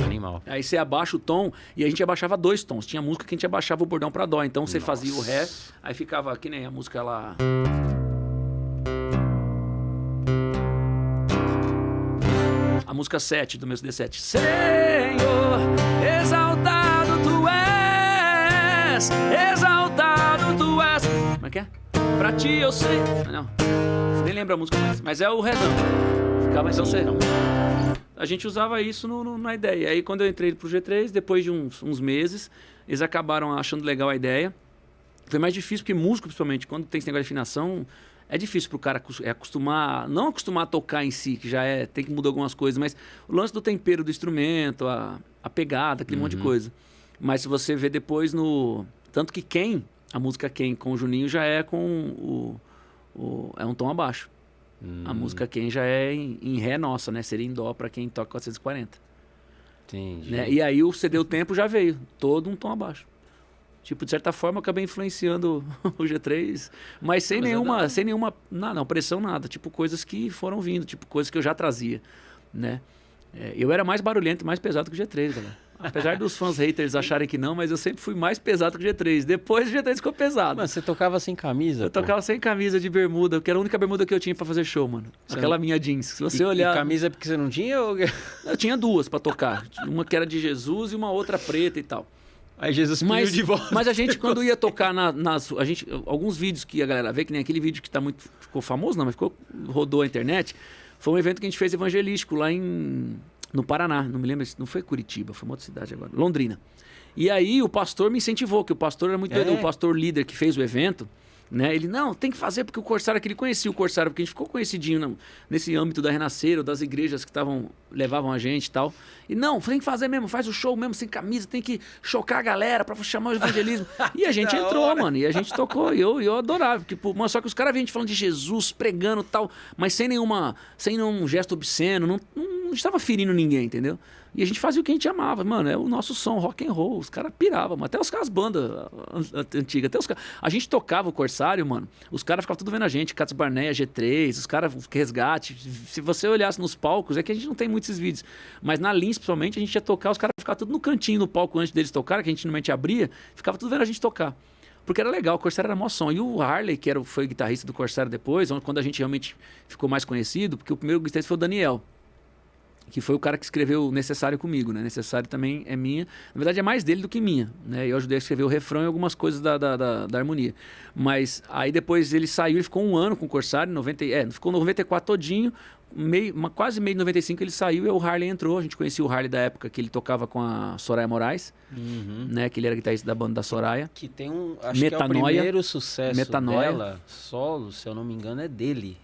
Animal. Aí você abaixa o tom e a gente abaixava 2 tons. Tinha música que a gente abaixava o bordão pra dó. Então você fazia o Ré, aí ficava que nem a música lá... A música 7 do meu CD7. Senhor, exaltado tu és, exaltado tu és. Como é que é? Pra ti eu sei... Não, você nem lembra a música mais, mas é o Rezão. Ficava então você... A gente usava isso na ideia. Aí quando eu entrei pro G3, depois de uns meses, eles acabaram achando legal a ideia. Foi mais difícil, porque músico, principalmente, quando tem esse negócio de afinação, é difícil pro cara acostumar, não acostumar a tocar em si, que já tem que mudar algumas coisas, mas o lance do tempero do instrumento, a pegada, aquele monte de coisa. Mas se você vê depois tanto que a música Quem com o Juninho já é com é um tom abaixo. A música Quem já é em Ré nossa, né? Seria em Dó para quem toca 440. Entendi. Né? E aí o CD O Tempo já veio, todo um tom abaixo. Tipo, de certa forma, eu acabei influenciando o G3, mas sem nenhuma não, pressão, nada. Tipo, coisas que foram vindo, tipo, coisas que eu já trazia, né? Eu era mais barulhento e mais pesado que o G3, galera. Apesar dos fãs haters acharem que não, mas eu sempre fui mais pesado que o G3. Depois o G3 ficou pesado. Mano, você tocava sem camisa? Eu tocava sem camisa, de bermuda, que era a única bermuda que eu tinha pra fazer show, mano. Aquela minha jeans. Se você olhar... E camisa porque você não tinha? Ou... Eu tinha duas pra tocar. Uma que era de Jesus e uma outra preta e tal. Aí Jesus pediu de volta. Mas a gente, quando ia tocar alguns vídeos que a galera vê, que nem aquele vídeo que ficou famoso, não, mas rodou a internet, foi um evento que a gente fez evangelístico lá no Paraná. Não me lembro, não foi Curitiba, foi uma outra cidade agora. Londrina. E aí o pastor me incentivou, que o pastor era muito doido, o pastor líder que fez o evento, né? Ele, não, tem que fazer, porque o Corsário, que ele conhecia o Corsário, porque a gente ficou conhecidinho nesse âmbito da Renascer, das igrejas que levavam a gente e tal. E não, tem que fazer mesmo, faz o show mesmo sem camisa, tem que chocar a galera pra chamar o evangelismo. E a gente entrou, mano, e a gente tocou, e eu adorava. Tipo, mano, só que os caras vinham falando de Jesus, pregando e tal, mas sem nenhum gesto obsceno, não estava ferindo ninguém, entendeu? E a gente fazia o que a gente amava, mano, é o nosso som, rock and roll, os caras piravam, até as bandas antigas, a gente tocava o Corsário, mano, os caras ficavam tudo vendo a gente, Cats Barneia, G3, os caras, Resgate, se você olhasse nos palcos, é que a gente não tem muitos esses vídeos, mas na Lins, principalmente, a gente ia tocar, os caras ficavam tudo no cantinho no palco antes deles tocarem, que a gente normalmente abria, ficava tudo vendo a gente tocar. Porque era legal, o Corsário era mó som. E o Harley, que foi guitarrista do Corsário depois, quando a gente realmente ficou mais conhecido, porque o primeiro guitarrista foi o Daniel, que foi o cara que escreveu Necessário comigo, né? Necessário também é minha. Na verdade, é mais dele do que minha, né? Eu ajudei a escrever o refrão e algumas coisas da harmonia. Mas aí depois ele saiu, ele ficou um ano com o Corsário, ficou no 94 todinho, quase meio de 95 ele saiu e o Harley entrou. A gente conhecia o Harley da época que ele tocava com a Soraya Moraes, né? Que ele era guitarrista da banda da Soraya. Que tem acho que é o primeiro sucesso dela, solo, se eu não me engano, é dele.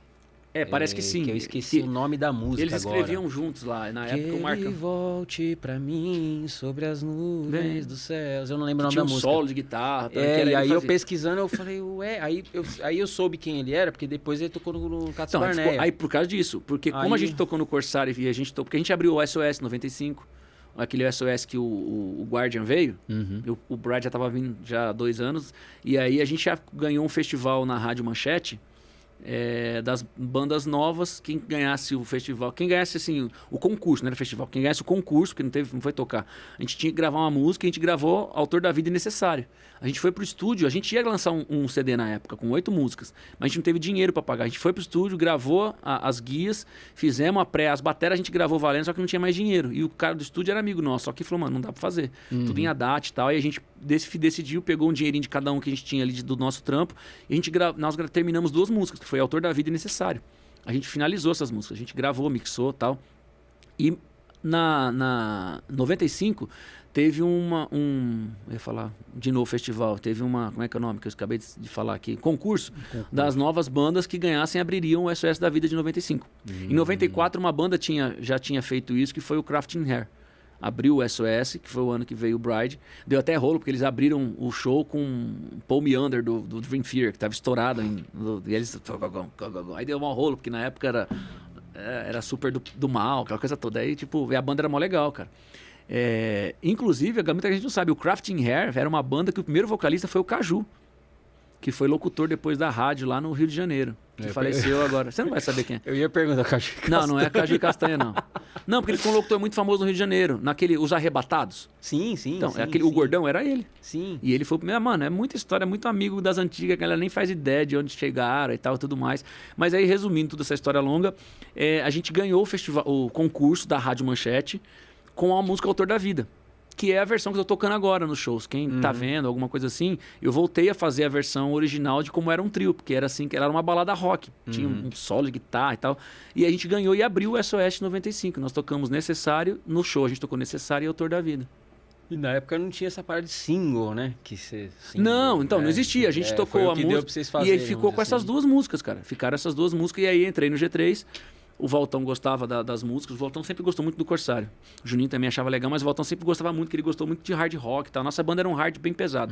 Parece que sim. Que eu esqueci o nome da música eles escreviam juntos lá. Na época o Marcão... volte pra mim sobre as nuvens dos céus. Eu não lembro o nome da música. Tinha um solo de guitarra. E aí eu pesquisando, eu falei, ué... Aí eu soube quem ele era, porque depois ele tocou no Cats Barneia. Aí por causa disso. Porque como a gente tocou no Corsário e porque a gente abriu o SOS 95, aquele SOS que o Guardian veio, o Brad já estava vindo já há 2 anos, e aí a gente já ganhou um festival na Rádio Manchete, das bandas novas, quem ganhasse o festival, quem ganhasse assim, o concurso, não era festival, quem ganhasse o concurso, que não foi tocar, a gente tinha que gravar uma música, a gente gravou Autor da Vida Necessário. A gente foi pro estúdio, a gente ia lançar um CD na época, com 8 músicas, mas a gente não teve dinheiro para pagar. A gente foi pro estúdio, gravou as guias, fizemos as bateras a gente gravou valendo, só que não tinha mais dinheiro. E o cara do estúdio era amigo nosso, só que falou, mano, não dá pra fazer. Tudo em ADAT e tal, e a gente decidiu, pegou um dinheirinho de cada um que a gente tinha ali do nosso trampo, e nós terminamos 2 músicas, que foi Autor da Vida e Necessário. A gente finalizou essas músicas, a gente gravou, mixou e tal. E na 95 teve eu ia falar de novo festival, teve como é que é o nome que eu acabei de falar aqui, concurso das novas bandas que ganhassem abririam o SOS da Vida de 95. Em 94 uma banda já tinha feito isso, que foi o Crafting Hair. Abriu o SOS, que foi o ano que veio o Bride. Deu até rolo, porque eles abriram o show com Paul Meander, do Dream Theater, que estava estourado. E eles... Aí deu um rolo, porque na época era super do mal, aquela coisa toda. Aí, tipo, a banda era mó legal, cara. Inclusive, muita gente não sabe, o Crafting Hair era uma banda que o primeiro vocalista foi o Caju, que foi locutor depois da rádio lá no Rio de Janeiro. Que faleceu agora. Você não vai saber quem é. Eu ia perguntar Caju Castanha. Não é Caju Castanha, não. Não, porque ele ficou um locutor muito famoso no Rio de Janeiro. Os Arrebatados. Sim. Então, o Gordão era ele. Sim. E ele foi... Mano, é muita história, é muito amigo das antigas, que ela nem faz ideia de onde chegaram e tal, tudo mais. Mas aí, resumindo toda essa história longa, a gente ganhou o concurso da Rádio Manchete com a música Autor da Vida, que é a versão que eu tô tocando agora nos shows. Quem tá vendo, alguma coisa assim, eu voltei a fazer a versão original de como era um trio, porque era assim, que era uma balada rock. Tinha um solo de guitarra e tal. E a gente ganhou e abriu o SOS 95. Nós tocamos Necessário no show. A gente tocou Necessário e Autor da Vida. E na época não tinha essa parada de single, né? Não existia. A gente tocou a música e aí ficou com essas 2 músicas, cara. Ficaram essas 2 músicas e aí entrei no G3. O Valtão gostava das músicas. O Valtão sempre gostou muito do Corsário. O Juninho também achava legal, mas o Valtão sempre gostava muito, que ele gostou muito de hard rock e tal. Nossa banda era um hard bem pesado.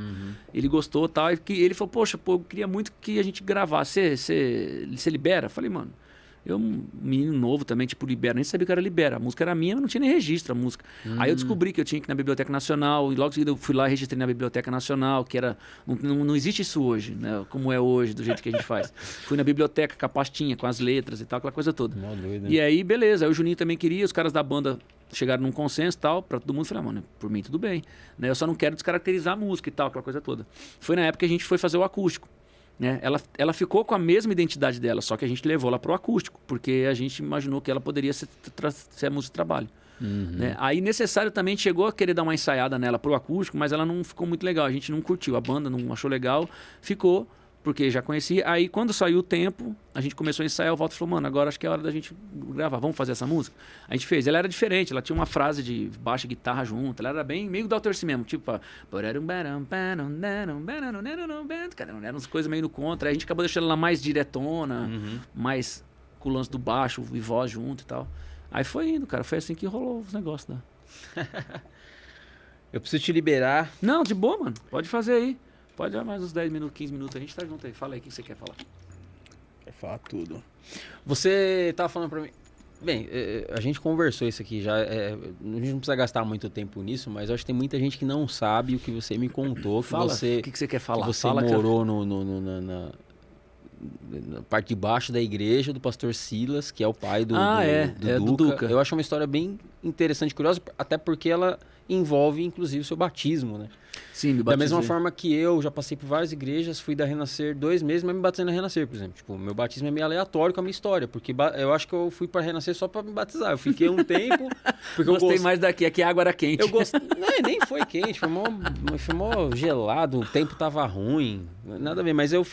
Ele gostou e tal. E ele falou, poxa, eu queria muito que a gente gravasse. Você libera? Eu falei, mano, Eu, um menino novo também, tipo Libera, nem sabia que era Libera. A música era minha, mas não tinha nem registro a música. Aí eu descobri que eu tinha que ir na Biblioteca Nacional, e logo em seguida eu fui lá e registrei na Biblioteca Nacional, que era... Não existe isso hoje, né? Como é hoje, do jeito que a gente faz. Fui na biblioteca com a pastinha, com as letras e tal, aquela coisa toda. Doido, né? E aí, beleza. Aí o Juninho também queria, os caras da banda chegaram num consenso e tal, pra todo mundo. Falei, mano, por mim tudo bem. Né? Eu só não quero descaracterizar a música e tal, aquela coisa toda. Foi na época que a gente foi fazer o acústico. Né? Ela ficou com a mesma identidade dela, só que a gente levou ela pro acústico, porque a gente imaginou que ela poderia ser a música de trabalho. Né? Aí necessário também chegou a querer dar uma ensaiada nela pro acústico, mas ela não ficou muito legal, a gente não curtiu, a banda não achou legal, ficou, porque já conhecia. Aí quando saiu o tempo, a gente começou a ensaiar, o Walter falou, mano, agora acho que é hora da gente gravar, vamos fazer essa música? A gente fez, ela era diferente, ela tinha uma frase de baixo e guitarra junto, ela era bem meio Dr. C mesmo, tipo, eram umas coisas meio no contra, aí a gente acabou deixando ela mais diretona, mais com o lance do baixo e voz junto e tal. Aí foi indo, cara, foi assim que rolou os negócios da... Eu preciso te liberar. Não, de boa, mano, pode fazer aí. Pode dar mais uns 10 minutos, 15 minutos, a gente tá junto aí. Fala aí o que você quer falar. Quer falar tudo. Você tava falando pra mim... Bem, a gente conversou isso aqui já. A gente não precisa gastar muito tempo nisso, mas eu acho que tem muita gente que não sabe o que você me contou. Que Fala, você, o que você quer falar? Que você Fala morou na parte de baixo da igreja do pastor Silas, que é o pai do Duca. Eu acho uma história bem interessante e curiosa, até porque ela envolve, inclusive, o seu batismo, né? Sim, me batizei. Da mesma forma que eu já passei por várias igrejas, fui da Renascer 2 meses, mas me batizei na Renascer, por exemplo. Tipo, meu batismo é meio aleatório com a minha história, porque eu acho que eu fui pra Renascer só pra me batizar. Eu fiquei um tempo... Porque gostei mais daqui, aqui a água era quente. Eu gostei... nem foi quente, foi mó gelado, o tempo tava ruim, nada a ver. Mas eu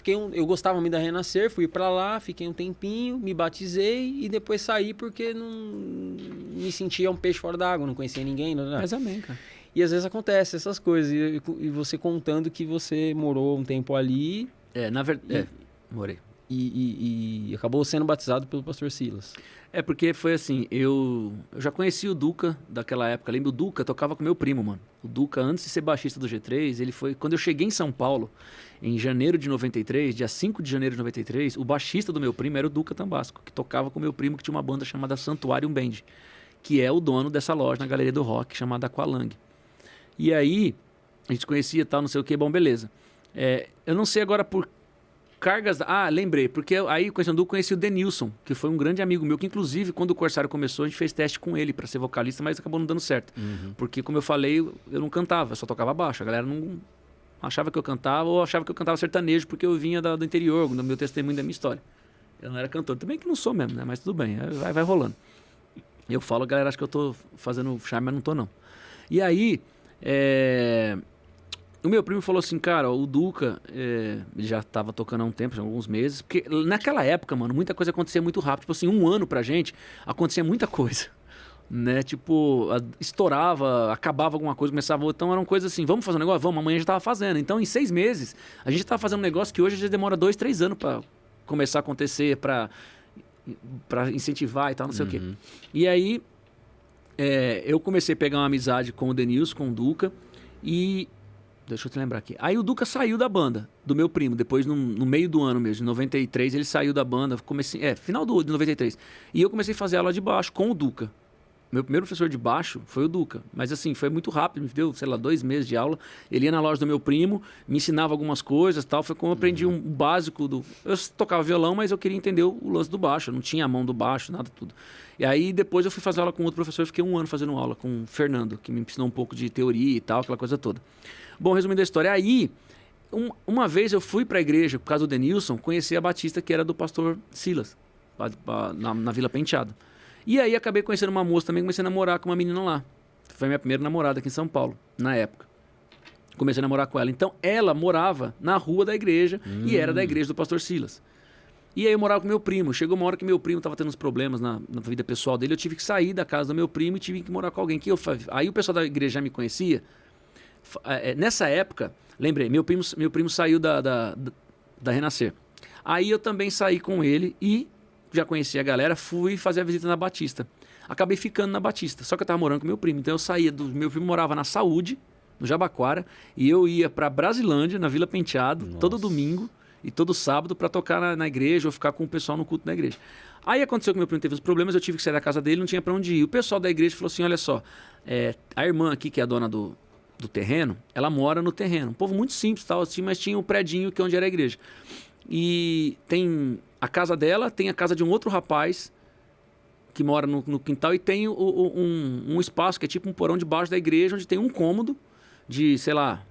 gostava muito da Renascer, fui pra lá, fiquei um tempinho, me batizei e depois saí porque não me sentia um peixe fora d'água, não conhecia ninguém. Mas amém, cara. E às vezes acontece essas coisas. E você contando que você morou um tempo ali. Na verdade. Morei. E acabou sendo batizado pelo pastor Silas. Porque foi assim, eu já conheci o Duca daquela época. Lembra, o Duca tocava com meu primo, mano. O Duca, antes de ser baixista do G3, ele foi... Quando eu cheguei em São Paulo, em janeiro de 93, dia 5 de janeiro de 93, o baixista do meu primo era o Duca Tambasco, que tocava com meu primo, que tinha uma banda chamada Santuário Band, que é o dono dessa loja na Galeria do Rock, chamada Aqualang. E aí, a gente conhecia e tal, não sei o que, bom, beleza. Eu não sei agora por cargas... lembrei, porque aí, conhecendo o Duca, conheci o Denilson, que foi um grande amigo meu, que inclusive, quando o Corsário começou, a gente fez teste com ele para ser vocalista, mas acabou não dando certo. Porque, como eu falei, eu não cantava, eu só tocava baixo. A galera não achava que eu cantava, ou achava que eu cantava sertanejo, porque eu vinha do interior, do meu testemunho, da minha história. Eu não era cantor, também que não sou mesmo, né? Mas tudo bem, vai rolando. Eu falo, a galera acha que eu tô fazendo charme, mas não tô, não. E aí... O meu primo falou assim, cara, o Duca, ele já tava tocando há um tempo, já há alguns meses, porque naquela época, mano, muita coisa acontecia muito rápido. Tipo assim, um ano pra gente, acontecia muita coisa, né? Tipo, estourava, acabava alguma coisa, começava outra. Então eram coisas assim, vamos fazer um negócio? Vamos, amanhã já tava fazendo. Então em 6 meses, a gente tava fazendo um negócio que hoje já demora 2, 3 anos pra começar a acontecer, pra incentivar e tal, não sei o quê. E aí... eu comecei a pegar uma amizade com o Denilson, com o Duca, e... Deixa eu te lembrar aqui. Aí o Duca saiu da banda, do meu primo, depois no meio do ano mesmo, em 93, ele saiu da banda, final de 93. E eu comecei a fazer aula de baixo com o Duca. Meu primeiro professor de baixo foi o Duca. Mas assim, foi muito rápido, me deu, sei lá, 2 meses de aula. Ele ia na loja do meu primo, me ensinava algumas coisas e tal. Foi como eu aprendi um básico do... Eu tocava violão, mas eu queria entender o lance do baixo. Eu não tinha a mão do baixo, nada, tudo. E aí depois eu fui fazer aula com outro professor, fiquei 1 ano fazendo aula com o Fernando, que me ensinou um pouco de teoria e tal, aquela coisa toda. Bom, resumindo a história, aí uma vez eu fui para a igreja, por causa do Denilson, conheci a Batista, que era do pastor Silas, na Vila Penteado. E aí acabei conhecendo uma moça também, comecei a namorar com uma menina lá. Foi minha primeira namorada aqui em São Paulo, na época. Comecei a namorar com ela. Então ela morava na rua da igreja e era da igreja do pastor Silas. E aí eu morava com meu primo. Chegou uma hora que meu primo estava tendo uns problemas na vida pessoal dele. Eu tive que sair da casa do meu primo e tive que morar com alguém. Aí o pessoal da igreja já me conhecia. Nessa época, lembrei, meu primo saiu da Renascer. Aí eu também saí com ele e já conhecia a galera, fui fazer a visita na Batista. Acabei ficando na Batista, só que eu tava morando com meu primo. Então eu saía, meu primo morava na Saúde, no Jabaquara, e eu ia pra Brasilândia, na Vila Penteado, todo domingo e todo sábado para tocar na igreja ou ficar com o pessoal no culto da igreja. Aí aconteceu que meu primo teve os problemas, eu tive que sair da casa dele, não tinha para onde ir. O pessoal da igreja falou assim, olha só, a irmã aqui, que é a dona do terreno, ela mora no terreno. Um povo muito simples, tal, assim, mas tinha um predinho que é onde era a igreja. E tem a casa dela, tem a casa de um outro rapaz que mora no quintal e tem um espaço que é tipo um porão debaixo da igreja, onde tem um cômodo de, sei lá,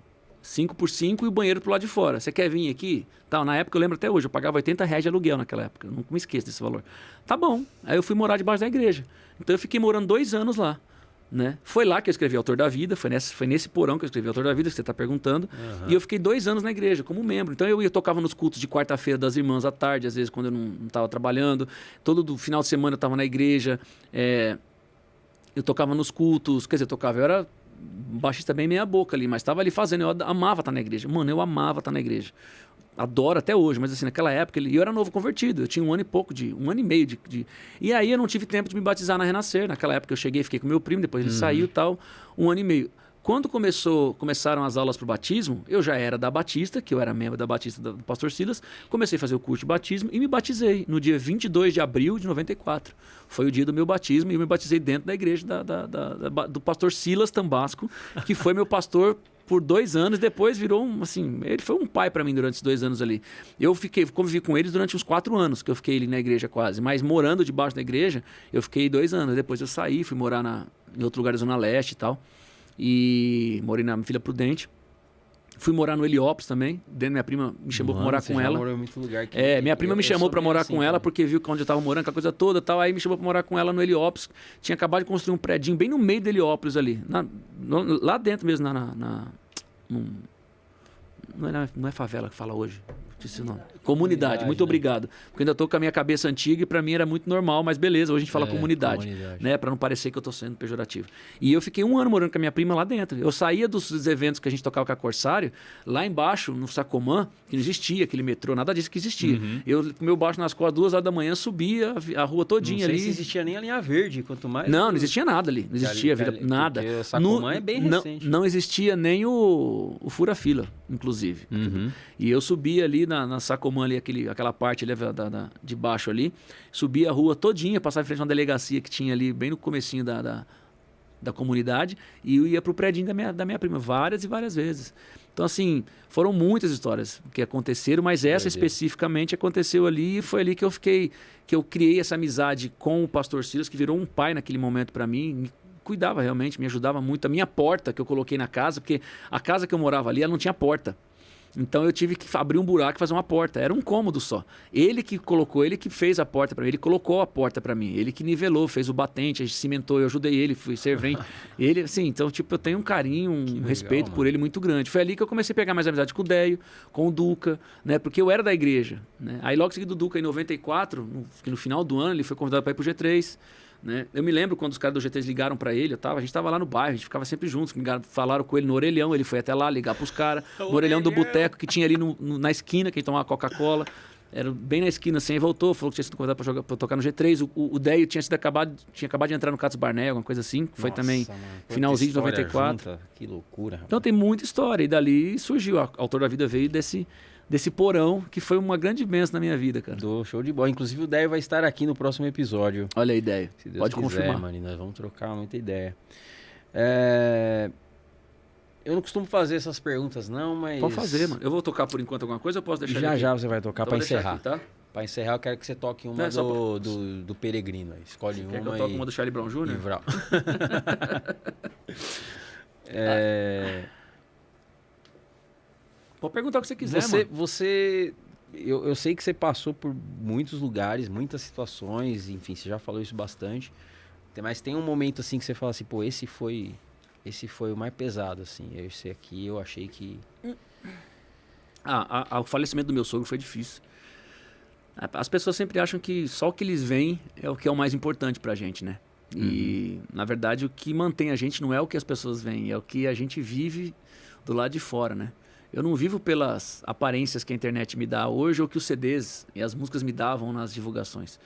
5x5 e o banheiro pro lado de fora. Você quer vir aqui? Tal, na época, eu lembro até hoje, eu pagava R$80 de aluguel naquela época. Eu nunca me esqueço desse valor. Tá bom. Aí eu fui morar debaixo da igreja. Então eu fiquei morando 2 anos lá. Né? Foi lá que eu escrevi Autor da Vida, foi nesse porão que eu escrevi Autor da Vida, que você está perguntando. E eu fiquei 2 anos na igreja como membro. Então eu tocava nos cultos de quarta-feira das irmãs à tarde, às vezes quando eu não estava trabalhando. Todo final de semana eu estava na igreja. Eu tocava nos cultos, quer dizer, eu era baixista bem meia boca ali, mas estava ali fazendo. Eu amava estar na igreja. Mano, eu amava estar na igreja. Adoro até hoje, mas assim, naquela época, eu era novo convertido, eu tinha 1 ano e pouco, 1 ano e meio de... E aí eu não tive tempo de me batizar na Renascer. Naquela época eu cheguei, fiquei com meu primo, depois ele saiu e tal, 1 ano e meio. Quando começaram as aulas para o batismo, eu já era da Batista, que eu era membro da Batista do Pastor Silas, comecei a fazer o curso de batismo e me batizei no dia 22 de abril de 94. Foi o dia do meu batismo e eu me batizei dentro da igreja do Pastor Silas Tambasco, que foi meu pastor por 2 anos, depois virou ele foi um pai para mim durante esses 2 anos ali. Eu convivi com eles durante uns 4 anos, que eu fiquei ali na igreja quase, mas morando debaixo da igreja, eu fiquei 2 anos. Depois eu saí, fui morar em outro lugar da Zona Leste e tal, e morei na Vila Prudente. Fui morar no Heliópolis também. Minha prima me chamou para morar com ela. Morou em muito lugar que minha prima me chamou para morar com ela, porque viu que onde eu estava morando, aquela coisa toda, tal. Aí me chamou para morar com ela no Heliópolis. Tinha acabado de construir um predinho bem no meio do Heliópolis ali, lá dentro mesmo, não é favela que fala hoje. Comunidade, muito obrigado. Porque ainda estou com a minha cabeça antiga e para mim era muito normal, mas beleza, hoje a gente fala comunidade. Né? Para não parecer que eu estou sendo pejorativo. E eu fiquei 1 ano morando com a minha prima lá dentro. Eu saía dos eventos que a gente tocava com a Corsário, lá embaixo, no Sacomã, que não existia aquele metrô, nada disso que existia. Eu com meu baixo nas costas, 2 horas da manhã, subia a rua todinha ali. Não sei se existia nem a linha verde, quanto mais... Não existia nada ali. Não existia nada. Porque o Sacomã é bem recente. Não existia nem o fura-fila, inclusive. E eu subia ali na Sacomã, ali, aquela parte ali, de baixo ali, subia a rua todinha, passava em frente a uma delegacia que tinha ali bem no comecinho da comunidade, e eu ia pro predinho da minha prima várias e várias vezes. Então, assim, foram muitas histórias que aconteceram, mas essa especificamente aconteceu ali, e foi ali que eu criei essa amizade com o pastor Silas, que virou um pai naquele momento para mim, me cuidava realmente, me ajudava muito. A minha porta que eu coloquei na casa, porque a casa que eu morava ali, ela não tinha porta. Então eu tive que abrir um buraco e fazer uma porta. Era um cômodo só. Ele que fez a porta para mim, ele colocou a porta para mim, ele que nivelou, fez o batente, a gente cimentou, eu ajudei ele, fui servente. Ele, assim, então, tipo, eu tenho um carinho, um respeito por ele muito grande. Foi ali que eu comecei a pegar mais amizade com o Deio, com o Duca, né? Porque eu era da igreja, né? Aí logo seguido do Duca, em 94, no final do ano, ele foi convidado para ir pro G3. Né? Eu me lembro quando os caras do G3 ligaram para ele, a gente tava lá no bairro, a gente ficava sempre juntos, falaram com ele no orelhão, ele foi até lá ligar pros caras, no orelhão do boteco que tinha ali na esquina, que a gente tomava Coca-Cola, era bem na esquina assim, aí voltou, falou que tinha sido convidado para tocar no G3, o Deio tinha acabado de entrar no Catos Barné, alguma coisa assim, foi também finalzinho de 94. Junta. Que loucura. Rapaz. Então tem muita história, e dali surgiu, o Autor da Vida veio desse porão, que foi uma grande bênção na minha vida, cara. Show de bola. Inclusive o Deio vai estar aqui no próximo episódio. Olha a ideia. Se Deus Pode quiser, confirmar. Mano, nós vamos trocar muita ideia. Eu não costumo fazer essas perguntas, não, mas... Pode fazer, mano. Eu vou tocar por enquanto alguma coisa ou posso deixar Já você vai tocar então para encerrar. Aqui, tá? Para encerrar, eu quero que você toque uma do Peregrino. Escolhe uma. Quer que eu toque uma do Charlie Brown Jr.? Pode perguntar o que você quiser, mano. Eu sei que você passou por muitos lugares, muitas situações, enfim, você já falou isso bastante. Mas tem um momento assim que você fala assim, pô, esse foi o mais pesado, assim. Esse aqui eu achei que... O falecimento do meu sogro foi difícil. As pessoas sempre acham que só o que eles veem é o que é o mais importante pra gente, né? E, na verdade, o que mantém a gente não é o que as pessoas veem, é o que a gente vive do lado de fora, né? Eu não vivo pelas aparências que a internet me dá hoje ou que os CDs e as músicas me davam nas divulgações.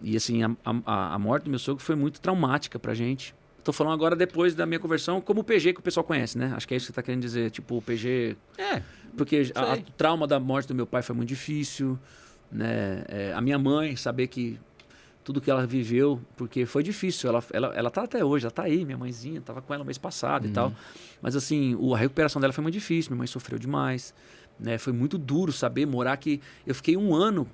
E assim, a morte do meu sogro foi muito traumática pra gente. Tô falando agora depois da minha conversão, como o PG que o pessoal conhece, né? Acho que é isso que você tá querendo dizer, tipo, o PG... Porque o trauma da morte do meu pai foi muito difícil, né? A minha mãe, saber que tudo que ela viveu, porque foi difícil. Ela tá até hoje, ela tá aí, minha mãezinha, tava com ela mês passado e tal. Mas assim, a recuperação dela foi muito difícil, minha mãe sofreu demais, né? Foi muito duro saber morar aqui. Eu fiquei 1 ano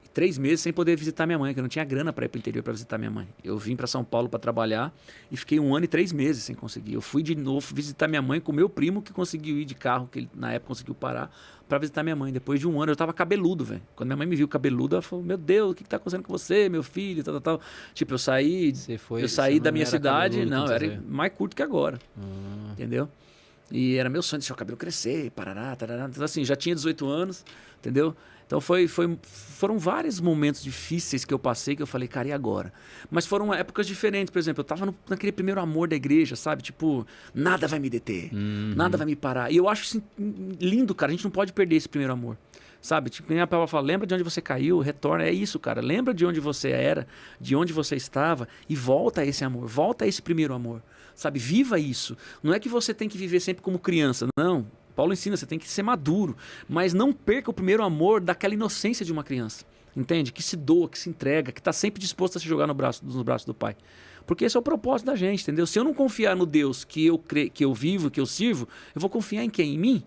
e 3 meses sem poder visitar minha mãe, que eu não tinha grana para ir pro interior para visitar minha mãe. Eu vim para São Paulo para trabalhar e fiquei 1 ano e 3 meses sem conseguir. Eu fui de novo visitar minha mãe com meu primo, que conseguiu ir de carro, que ele, na época conseguiu parar, para visitar minha mãe. Depois de 1 ano, eu tava cabeludo, velho. Quando minha mãe me viu cabeludo, ela falou: meu Deus, o que tá acontecendo com você, meu filho, tal. Tipo, eu saí da minha cidade, não, eu era mais curto que agora, entendeu? E era meu sonho deixar o cabelo crescer, parará, tarará. Então, assim, já tinha 18 anos, entendeu? Então foram vários momentos difíceis que eu passei, que eu falei, cara, e agora? Mas foram épocas diferentes. Por exemplo, eu tava naquele primeiro amor da igreja, sabe? Tipo, nada vai me deter, nada vai me parar. E eu acho isso lindo, cara. A gente não pode perder esse primeiro amor, sabe? Tipo, a palavra fala, lembra de onde você caiu, retorna. É isso, cara. Lembra de onde você era, de onde você estava e volta a esse amor, volta a esse primeiro amor, sabe? Viva isso. Não é que você tem que viver sempre como criança, não. Paulo ensina, você tem que ser maduro, mas não perca o primeiro amor daquela inocência de uma criança, entende? Que se doa, que se entrega, que está sempre disposto a se jogar nos braços do Pai. Porque esse é o propósito da gente, entendeu? Se eu não confiar no Deus que eu vivo, que eu sirvo, eu vou confiar em quem? Em mim?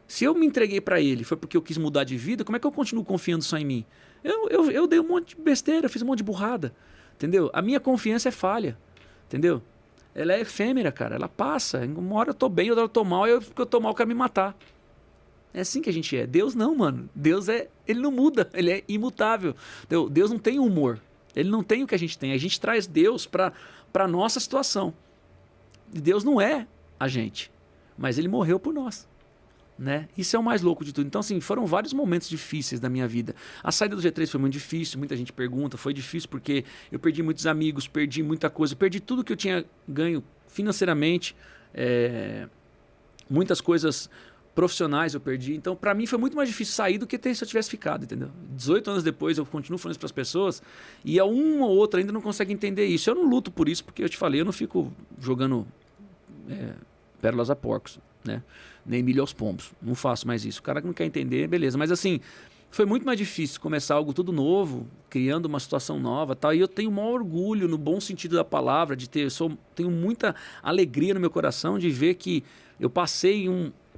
Se eu me entreguei para Ele, foi porque eu quis mudar de vida, como é que eu continuo confiando só em mim? Eu dei um monte de besteira, fiz um monte de burrada, entendeu? A minha confiança é falha, entendeu? Ela é efêmera, cara. Ela passa. Uma hora eu tô bem, outra hora eu tô mal. Porque eu tô mal, eu quero me matar. É assim que a gente é. Deus não, mano. Deus ele não muda. Ele é imutável. Deus não tem humor. Ele não tem o que a gente tem. A gente traz Deus pra nossa situação. Deus não é a gente. Mas ele morreu por nós, né? Isso é o mais louco de tudo. Então, assim, foram vários momentos difíceis da minha vida. A saída do G3 foi muito difícil, muita gente pergunta, foi difícil porque eu perdi muitos amigos, perdi muita coisa, perdi tudo que eu tinha ganho financeiramente, muitas coisas profissionais eu perdi. Então, para mim foi muito mais difícil sair do que se eu tivesse ficado, entendeu? 18 anos depois eu continuo falando isso para as pessoas e a uma ou outra ainda não consegue entender isso. Eu não luto por isso, porque eu te falei, eu não fico jogando pérolas a porcos, né? Nem milho aos pombos. Não faço mais isso. O cara que não quer entender, beleza. Mas assim, foi muito mais difícil começar algo tudo novo, criando uma situação nova, tal. E eu tenho o maior orgulho, no bom sentido da palavra, de tenho muita alegria no meu coração de ver que eu passei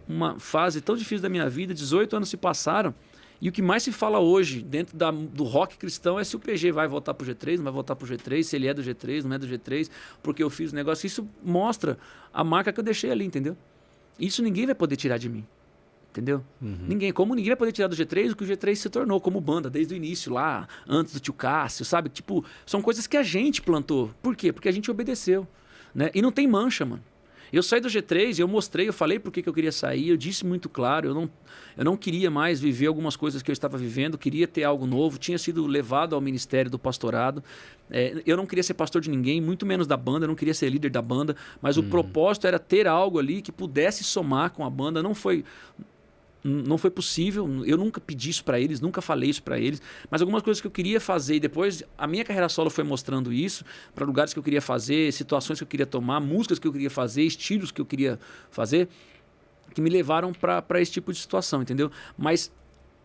uma fase tão difícil da minha vida, 18 anos se passaram, e o que mais se fala hoje dentro do rock cristão é se o PG vai voltar pro G3, não vai voltar pro G3, se ele é do G3, não é do G3, porque eu fiz o negócio. Isso mostra a marca que eu deixei ali, entendeu? Isso ninguém vai poder tirar de mim, entendeu? Ninguém vai poder tirar do G3 o que o G3 se tornou como banda desde o início lá, antes do Tio Cássio, sabe? Tipo, são coisas que a gente plantou. Por quê? Porque a gente obedeceu, né? E não tem mancha, mano. Eu saí do G3, eu mostrei, eu falei por que eu queria sair, eu disse muito claro, eu não queria mais viver algumas coisas que eu estava vivendo, queria ter algo novo, tinha sido levado ao ministério do pastorado, eu não queria ser pastor de ninguém, muito menos da banda, eu não queria ser líder da banda, mas o propósito era ter algo ali que pudesse somar com a banda. Não foi possível, eu nunca pedi isso para eles, nunca falei isso para eles, mas algumas coisas que eu queria fazer, e depois a minha carreira solo foi mostrando isso, para lugares que eu queria fazer, situações que eu queria tomar, músicas que eu queria fazer, estilos que eu queria fazer, que me levaram para esse tipo de situação, entendeu? Mas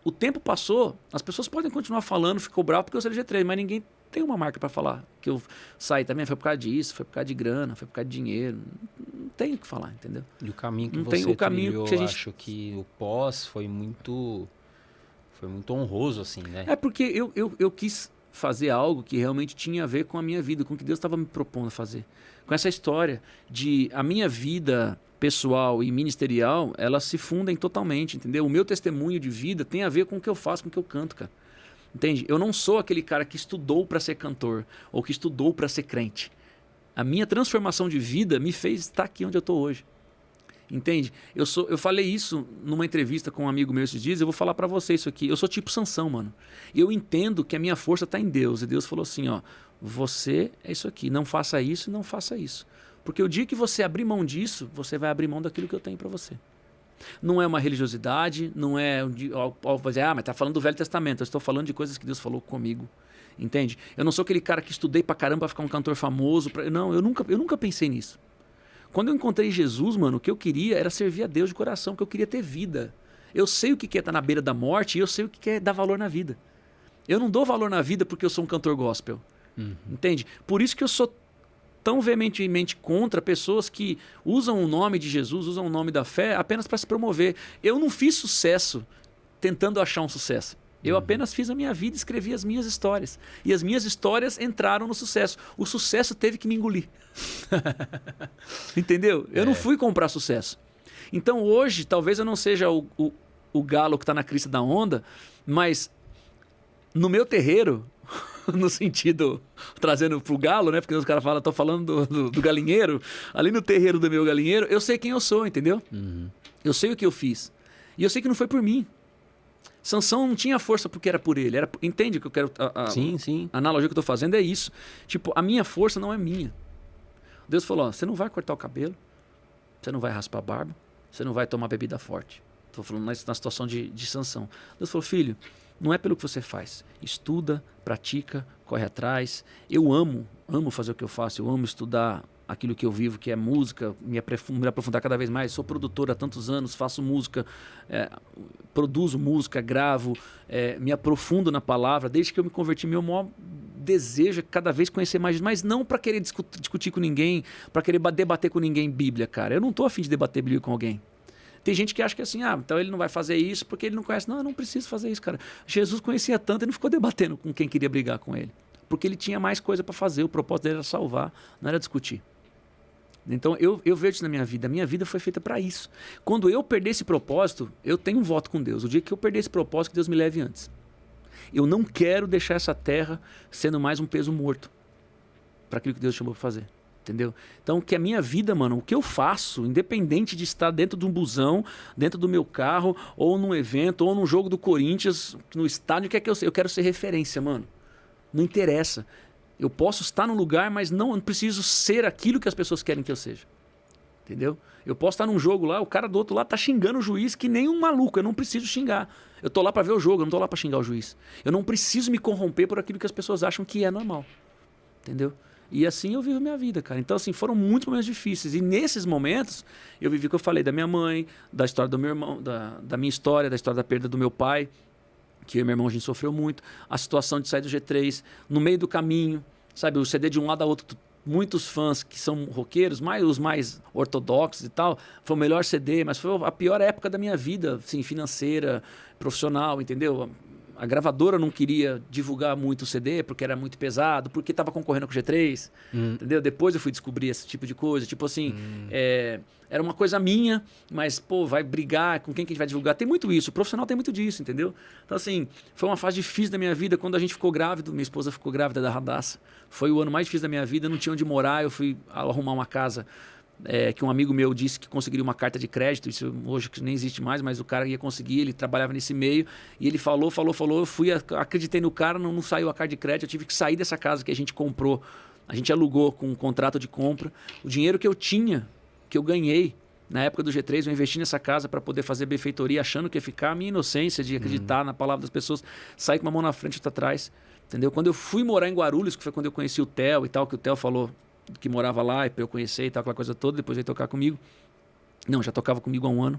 o tempo passou, as pessoas podem continuar falando, ficou bravo porque eu saí do G3, mas ninguém tem uma marca para falar que eu saí também, foi por causa disso, foi por causa de grana, foi por causa de dinheiro, não tem o que falar, entendeu? E o caminho que não você tem o caminho trilhou, que a gente... acho que o pós foi muito honroso, assim, né? É porque eu quis fazer algo que realmente tinha a ver com a minha vida, com o que Deus estava me propondo a fazer. Com essa história de a minha vida pessoal e ministerial, elas se fundem totalmente, entendeu? O meu testemunho de vida tem a ver com o que eu faço, com o que eu canto, cara. Entende? Eu não sou aquele cara que estudou para ser cantor ou que estudou para ser crente. A minha transformação de vida me fez estar aqui onde eu estou hoje. Entende? Eu falei isso numa entrevista com um amigo meu esses dias, eu vou falar para você isso aqui. Eu sou tipo Sansão, mano. Eu entendo que a minha força está em Deus. E Deus falou assim, ó, você é isso aqui, não faça isso e não faça isso. Porque o dia que você abrir mão disso, você vai abrir mão daquilo que eu tenho para você. Não é uma religiosidade, não é... mas tá falando do Velho Testamento. Eu estou falando de coisas que Deus falou comigo. Entende? Eu não sou aquele cara que estudei pra caramba pra ficar um cantor famoso. Não, eu nunca pensei nisso. Quando eu encontrei Jesus, mano, o que eu queria era servir a Deus de coração, porque eu queria ter vida. Eu sei o que é estar na beira da morte e eu sei o que é dar valor na vida. Eu não dou valor na vida porque eu sou um cantor gospel. Entende? Por isso que eu sou tão veementemente contra pessoas que usam o nome de Jesus, usam o nome da fé apenas para se promover. Eu não fiz sucesso tentando achar um sucesso. Eu apenas fiz a minha vida e escrevi as minhas histórias. E as minhas histórias entraram no sucesso. O sucesso teve que me engolir. Entendeu? Eu não fui comprar sucesso. Então hoje, talvez eu não seja o galo que está na crista da onda, mas no meu terreiro, no sentido, trazendo pro galo, né? Porque os caras falam, tô falando do galinheiro. Ali no terreiro do meu galinheiro, eu sei quem eu sou, entendeu? Eu sei o que eu fiz. E eu sei que não foi por mim. Sansão não tinha força porque era por ele. Entende o que eu quero... Sim. A analogia que eu estou fazendo é isso. Tipo, a minha força não é minha. Deus falou, ó, você não vai cortar o cabelo, você não vai raspar a barba, você não vai tomar bebida forte. Estou falando na situação de Sansão. Deus falou, filho, não é pelo que você faz. Estuda, pratica, corre atrás. Eu amo fazer o que eu faço. Eu amo estudar aquilo que eu vivo, que é música, me aprofundar cada vez mais. Sou produtor há tantos anos, faço música, produzo música, gravo, me aprofundo na palavra. Desde que eu me converti, meu maior desejo é cada vez conhecer mais, mas não para querer discutir com ninguém, para querer debater com ninguém Bíblia, cara. Eu não estou a fim de debater Bíblia com alguém. Tem gente que acha que assim, então ele não vai fazer isso porque ele não conhece. Não, eu não preciso fazer isso, cara. Jesus conhecia tanto, ele não ficou debatendo com quem queria brigar com ele. Porque ele tinha mais coisa para fazer, o propósito dele era salvar, não era discutir. Então eu vejo isso na minha vida. A minha vida foi feita para isso. Quando eu perder esse propósito, eu tenho um voto com Deus. O dia que eu perder esse propósito, que Deus me leve antes. Eu não quero deixar essa terra sendo mais um peso morto para aquilo que Deus chamou para fazer. Entendeu? Então, que a minha vida, mano, o que eu faço, independente de estar dentro de um busão, dentro do meu carro, ou num evento, ou num jogo do Corinthians, no estádio, que eu quero ser referência, mano. Não interessa. Eu posso estar num lugar, mas não preciso ser aquilo que as pessoas querem que eu seja. Entendeu? Eu posso estar num jogo lá, o cara do outro lado tá xingando o juiz que nem um maluco. Eu não preciso xingar. Eu tô lá para ver o jogo, eu não tô lá para xingar o juiz. Eu não preciso me corromper por aquilo que as pessoas acham que é normal. Entendeu? E assim eu vivo minha vida, cara. Então, assim, foram muitos momentos difíceis. E nesses momentos, eu vivi o que eu falei da minha mãe, da história do meu irmão, da minha história, da história da perda do meu pai, que eu e meu irmão a gente sofreu muito, a situação de sair do G3, no meio do caminho, sabe, o CD de um lado a outro, muitos fãs que são roqueiros, os mais ortodoxos e tal, foi o melhor CD, mas foi a pior época da minha vida, assim, financeira, profissional, entendeu? A gravadora não queria divulgar muito o CD porque era muito pesado, porque estava concorrendo com o G3, entendeu? Depois eu fui descobrir esse tipo de coisa, tipo assim, era uma coisa minha, mas, pô, vai brigar, com quem que a gente vai divulgar? Tem muito isso, o profissional tem muito disso, entendeu? Então, assim, foi uma fase difícil da minha vida, quando a gente ficou grávido, minha esposa ficou grávida da Radassa, foi o ano mais difícil da minha vida, não tinha onde morar, eu fui arrumar uma casa que um amigo meu disse que conseguiria uma carta de crédito, isso hoje que nem existe mais, mas o cara ia conseguir, ele trabalhava nesse meio, e ele falou, eu fui, acreditei no cara, não saiu a carta de crédito, eu tive que sair dessa casa que a gente comprou, a gente alugou com um contrato de compra, o dinheiro que eu tinha, que eu ganhei, na época do G3, eu investi nessa casa para poder fazer benfeitoria, achando que ia ficar a minha inocência de acreditar na palavra das pessoas, sair com uma mão na frente e outra atrás, entendeu? Quando eu fui morar em Guarulhos, que foi quando eu conheci o Theo e tal, que o Theo falou que morava lá e para eu conhecer e tal, aquela coisa toda, depois veio tocar comigo. Não, já tocava comigo há um ano,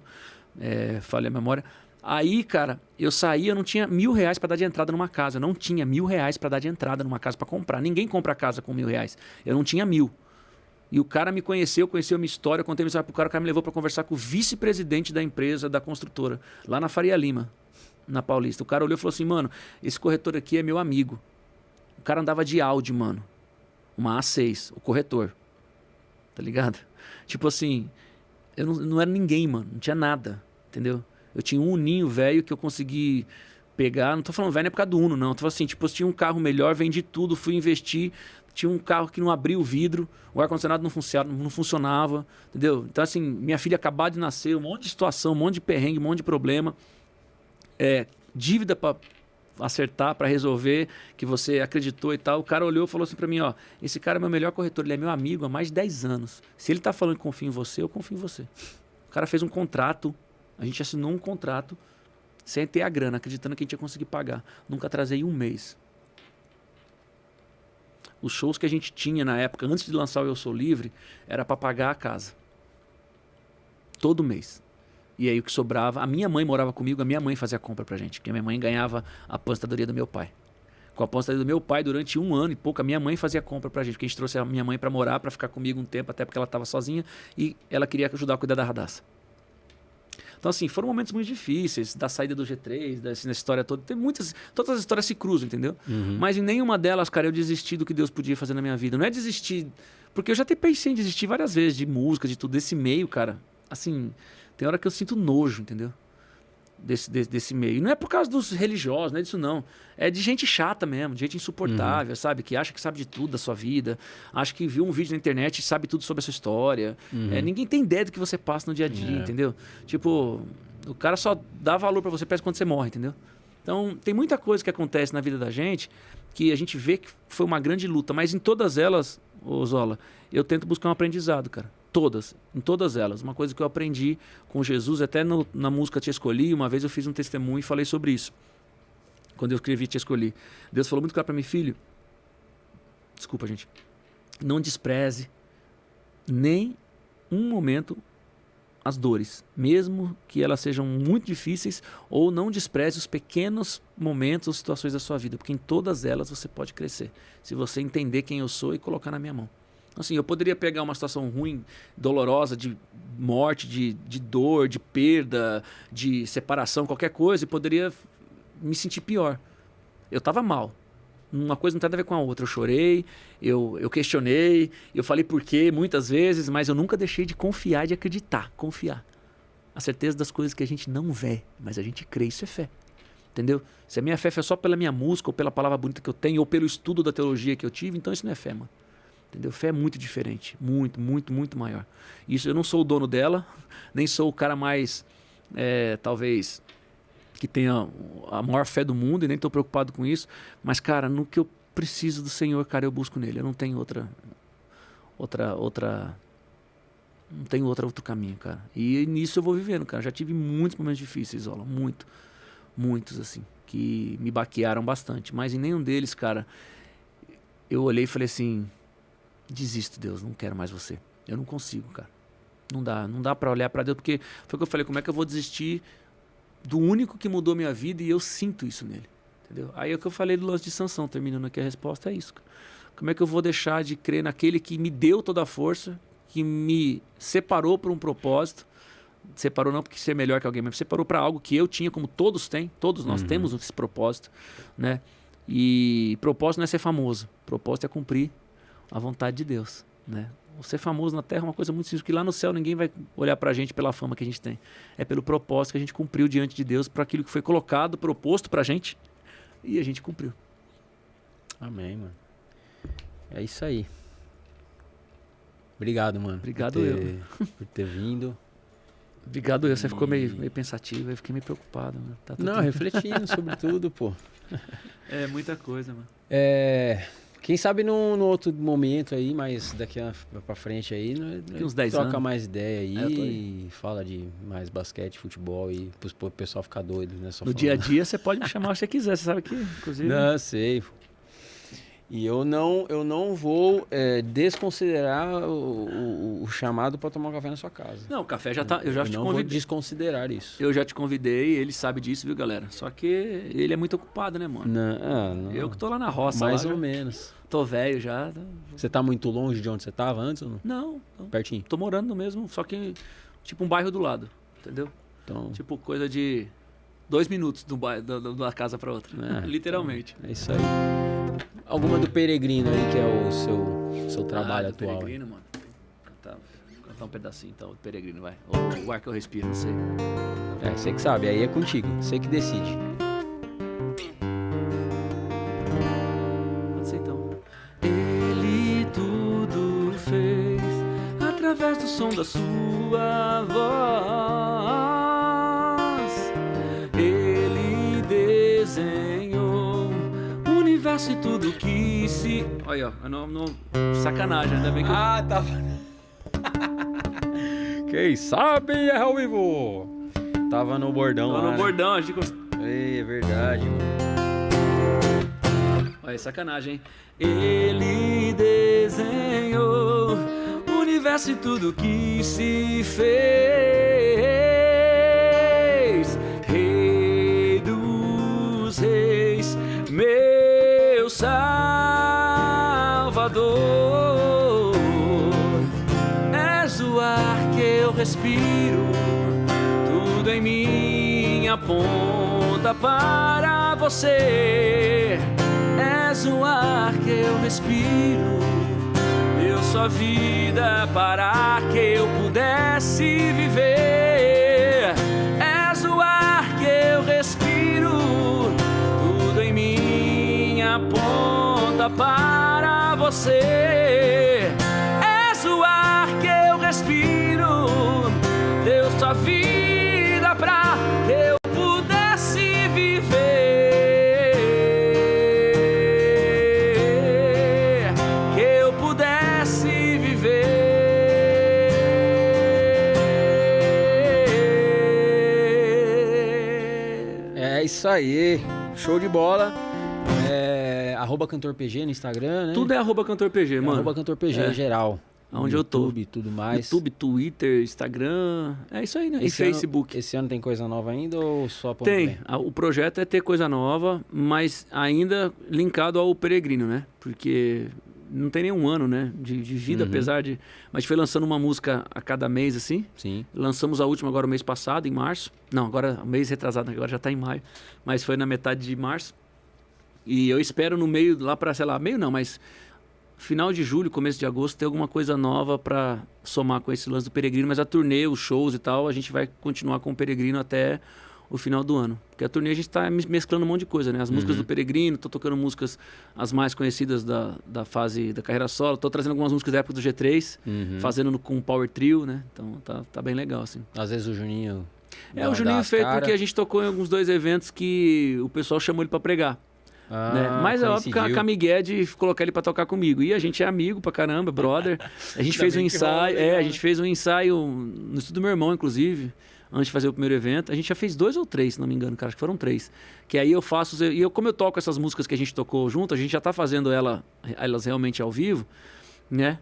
falha a memória. Aí, cara, eu saí, eu não tinha R$1.000 para dar de entrada numa casa, eu não tinha R$1.000 para dar de entrada numa casa para comprar. Ninguém compra casa com R$1.000, eu não tinha 1.000. E o cara me conheceu a minha história, eu contei a minha história pro cara, o cara me levou para conversar com o vice-presidente da empresa, da construtora, lá na Faria Lima, na Paulista. O cara olhou e falou assim, mano, esse corretor aqui é meu amigo. O cara andava de Audi, mano. Uma A6, o corretor. Tá ligado? Tipo assim, eu não era ninguém, mano. Não tinha nada, entendeu? Eu tinha um Uninho velho que eu consegui pegar. Não tô falando velho, não é por causa do Uno, não. Tô falando assim, tipo, eu tinha um carro melhor, vendi tudo, fui investir. Tinha um carro que não abria o vidro, o ar-condicionado não funcionava, entendeu? Então, assim, minha filha acabou de nascer, um monte de situação, um monte de perrengue, um monte de problema. Dívida para acertar, para resolver, que você acreditou e tal. O cara olhou e falou assim para mim, ó, esse cara é meu melhor corretor, ele é meu amigo há mais de 10 anos. Se ele tá falando que confia em você, eu confio em você. O cara fez um contrato, a gente assinou um contrato, sem ter a grana, acreditando que a gente ia conseguir pagar. Nunca atrasei um mês. Os shows que a gente tinha na época, antes de lançar o Eu Sou Livre, era para pagar a casa. Todo mês. E aí o que sobrava, a minha mãe morava comigo, a minha mãe fazia a compra pra gente, porque a minha mãe ganhava a aposentadoria do meu pai. Com a aposentadoria do meu pai, durante 1 ano e pouco, a minha mãe fazia a compra pra gente, porque a gente trouxe a minha mãe pra morar, pra ficar comigo um tempo, até porque ela tava sozinha, e ela queria ajudar a cuidar da Radassa. Então, assim, foram momentos muito difíceis, da saída do G3, nessa história toda. Tem muitas, todas as histórias se cruzam, entendeu? Mas em nenhuma delas, cara, eu desisti do que Deus podia fazer na minha vida. Não é desistir, porque eu já até pensei em desistir várias vezes, de música, de tudo, desse meio, cara. Assim, tem hora que eu sinto nojo, entendeu? Desse meio. E não é por causa dos religiosos, não é disso não. É de gente chata mesmo, de gente insuportável, sabe? Que acha que sabe de tudo da sua vida, acha que viu um vídeo na internet e sabe tudo sobre a sua história. Ninguém tem ideia do que você passa no dia a dia, entendeu? Tipo, o cara só dá valor pra você parece quando você morre, entendeu? Então, tem muita coisa que acontece na vida da gente que a gente vê que foi uma grande luta, mas em todas elas, ô Zola, eu tento buscar um aprendizado, cara. Todas, em todas elas. Uma coisa que eu aprendi com Jesus, até na música Te Escolhi, uma vez eu fiz um testemunho e falei sobre isso. Quando eu escrevi Te Escolhi. Deus falou muito claro para mim, filho, desculpa, gente, não despreze nem um momento as dores, mesmo que elas sejam muito difíceis, ou não despreze os pequenos momentos ou situações da sua vida, porque em todas elas você pode crescer, se você entender quem eu sou e colocar na minha mão. Assim, eu poderia pegar uma situação ruim, dolorosa, de morte, de dor, de perda, de separação, qualquer coisa, e poderia me sentir pior. Eu estava mal. Uma coisa não tem nada a ver com a outra. Eu chorei, eu questionei, eu falei por quê muitas vezes, mas eu nunca deixei de confiar e de acreditar. Confiar. A certeza das coisas que a gente não vê, mas a gente crê, isso é fé. Entendeu? Se a minha fé foi só pela minha música, ou pela palavra bonita que eu tenho, ou pelo estudo da teologia que eu tive, então isso não é fé, mano. Entendeu? Fé é muito diferente, muito, muito, muito maior. Isso, eu não sou o dono dela, nem sou o cara mais, talvez, que tenha a maior fé do mundo e nem estou preocupado com isso. Mas, cara, no que eu preciso do Senhor, cara, eu busco nele. Eu não tenho não tenho outro caminho, cara. E nisso eu vou vivendo, cara. Já tive muitos momentos difíceis, Zola, muitos, assim, que me baquearam bastante. Mas em nenhum deles, cara, eu olhei e falei assim, desisto, Deus, não quero mais você. Eu não consigo, cara. Não dá pra olhar pra Deus, porque foi o que eu falei, como é que eu vou desistir do único que mudou minha vida e eu sinto isso nele, entendeu? Aí é o que eu falei do lance de Sansão, terminando aqui a resposta é isso, cara. Como é que eu vou deixar de crer naquele que me deu toda a força, que me separou para um propósito, separou não porque ser melhor que alguém, mas separou para algo que eu tinha, como todos têm, todos nós temos esse propósito, né? E propósito não é ser famoso, propósito é cumprir a vontade de Deus, né? Ser famoso na Terra é uma coisa muito simples, que lá no céu ninguém vai olhar pra gente pela fama que a gente tem. É pelo propósito que a gente cumpriu diante de Deus, para aquilo que foi colocado, proposto pra gente, e a gente cumpriu. Amém, mano. É isso aí. Obrigado, mano. Obrigado por ter vindo. Obrigado eu. Você ficou meio pensativo, eu fiquei meio preocupado. Mano. Tá não, refletindo sobre tudo, pô. É muita coisa, mano. Quem sabe no outro momento aí, mas daqui pra frente aí, uns 10 anos. Troca mais ideia aí e fala de mais basquete, futebol e pro pessoal ficar doido, né? Só no dia a dia você pode me chamar se você quiser, você sabe que, inclusive... Não, sei. E eu não vou desconsiderar o chamado para tomar um café na sua casa. Não, o café já tá. Eu já te convidei. Vou desconsiderar isso. Eu já te convidei, ele sabe disso, viu, galera? Só que ele é muito ocupado, né, mano? Não. Eu que tô lá na roça. Mais ou menos. Tô velho já. Você tá muito longe de onde você tava antes ou não? Não. Pertinho? Tô morando no mesmo, só que tipo um bairro do lado, entendeu? Então... Tipo coisa de 2 minutos da casa pra outra. Literalmente. É isso aí. Alguma do Peregrino aí, que é o seu trabalho atual? Peregrino, mano. Cantar um pedacinho então, do Peregrino, vai. O ar que eu respiro, não sei. Você que sabe, aí é contigo. Você que decide. Pode ser então. Ele tudo fez através do som da sua voz. Ele desenhou e tudo que se... Olha, sacanagem, ainda bem que tá. Quem sabe é ao vivo. Tava no bordão lá. Tava no bordão, a gente... É verdade, mano. Olha, sacanagem, hein? Ele desenhou o universo e tudo que se fez. Salvador. És o ar que eu respiro, tudo em mim aponta para você. És o ar que eu respiro, deu sua vida para que eu pudesse viver. És o ar que eu respiro, tudo em mim aponta para você. És o ar que eu respiro, deu sua vida pra que eu pudesse viver, que eu pudesse viver. É isso aí, show de bola. @CantorPG no Instagram, né? Tudo é @CantorPG, mano. @CantorPG em geral. Onde eu tô. YouTube e tudo mais. YouTube, Twitter, Instagram, é isso aí, né? E Facebook. Esse ano tem coisa nova ainda ou só pra Tem. O projeto é ter coisa nova, mas ainda linkado ao Peregrino, né? Porque não tem nenhum ano, né? De vida, apesar de... Mas a gente foi lançando uma música a cada mês, assim. Sim. Lançamos a última agora o mês passado, em março. Não, agora mês retrasado, agora já tá em maio. Mas foi na metade de março. E eu espero no meio, lá pra, sei lá, meio não, mas... final de julho, começo de agosto, ter alguma coisa nova para somar com esse lance do Peregrino, mas a turnê, os shows e tal, a gente vai continuar com o Peregrino até o final do ano. Porque a turnê a gente tá mesclando um monte de coisa, né? As músicas do Peregrino, tô tocando músicas as mais conhecidas da fase da carreira solo, tô trazendo algumas músicas da época do G3, fazendo com o Power Trio, né? Então tá bem legal, assim. Às vezes o Juninho... o Juninho fez porque a gente tocou em alguns 2 eventos que o pessoal chamou ele para pregar. Né? Mas é óbvio que a Miguel de colocar ele pra tocar comigo. E a gente é amigo pra caramba, brother. A gente fez um ensaio. A gente fez um ensaio no estúdio do meu irmão, inclusive, antes de fazer o primeiro evento. A gente já fez 2 ou 3, se não me engano, cara. Acho que foram 3. Que aí eu faço. E como eu toco essas músicas que a gente tocou junto, a gente já tá fazendo elas realmente ao vivo, né?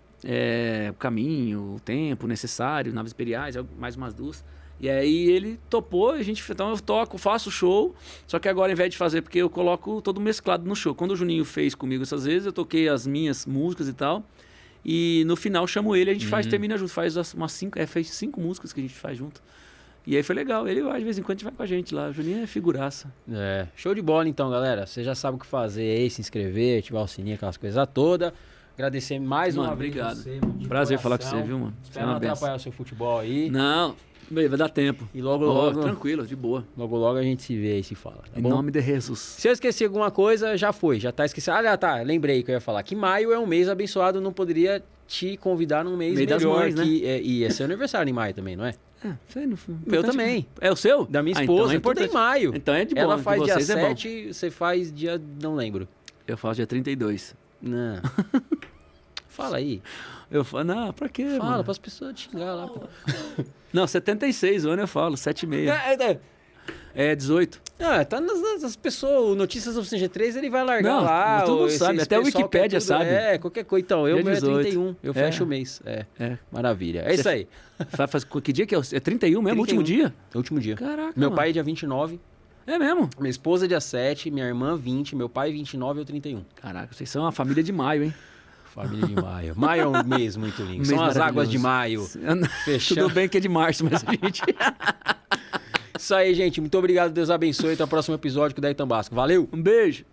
O Caminho, o Tempo, Necessário, Naves Imperiais, mais umas 2. E aí ele topou, então eu toco, faço o show, só que agora ao invés de fazer, porque eu coloco todo mesclado no show. Quando o Juninho fez comigo essas vezes, eu toquei as minhas músicas e tal, e no final chamo ele, a gente termina junto, faz umas 5, fez 5 músicas que a gente faz junto. E aí foi legal, ele vai, de vez em quando a gente vai com a gente lá, o Juninho é figuraça. Show de bola então, galera, você já sabe o que fazer aí, se inscrever, ativar o sininho, aquelas coisas todas. Agradecer mais uma vez. Obrigado. Você, prazer falar com você, viu, mano? Espero não atrapalhar o seu futebol aí. Não. Vai dar tempo. E logo... tranquilo, de boa. Logo a gente se vê e se fala, tá em bom? nome de Jesus. Se eu esqueci alguma coisa, já foi. Já tá esquecido. Tá. Lembrei que eu ia falar. Que maio é um mês abençoado. Não poderia te convidar num mês melhor. Das mães, né? E é seu aniversário em maio também, não é? Meu também. É o seu? Da minha esposa. Então é tudo em maio. Então é de bom. Ela faz dia 7, você faz dia... Não lembro. Eu faço dia 32. Não. Fala aí. Eu falo, não, pra quê, Fala, mano? para as pessoas te xingar lá. Pô. Não, 76 o ano eu falo, 7,5. É 18. Tá nas pessoas, o Notícias Oficina G3, ele vai largar lá. Todo mundo sabe, até o Wikipédia sabe. Qualquer coisa. Então, eu meu é 31, eu fecho o mês. Maravilha. É isso aí. Que dia que é? É 31 mesmo? 31. Último dia? Último dia. Caraca, meu pai é dia 29. É mesmo? Minha esposa é dia 7, minha irmã 20, meu pai 29 e eu 31. Caraca, vocês são uma família de maio, hein? Família de maio. Maio é um mês muito lindo. São as águas de maio. Tudo bem que é de março, mas a gente... Isso aí, gente. Muito obrigado. Deus abençoe. Até o próximo episódio com o Daí Tambasco. Valeu! Um beijo!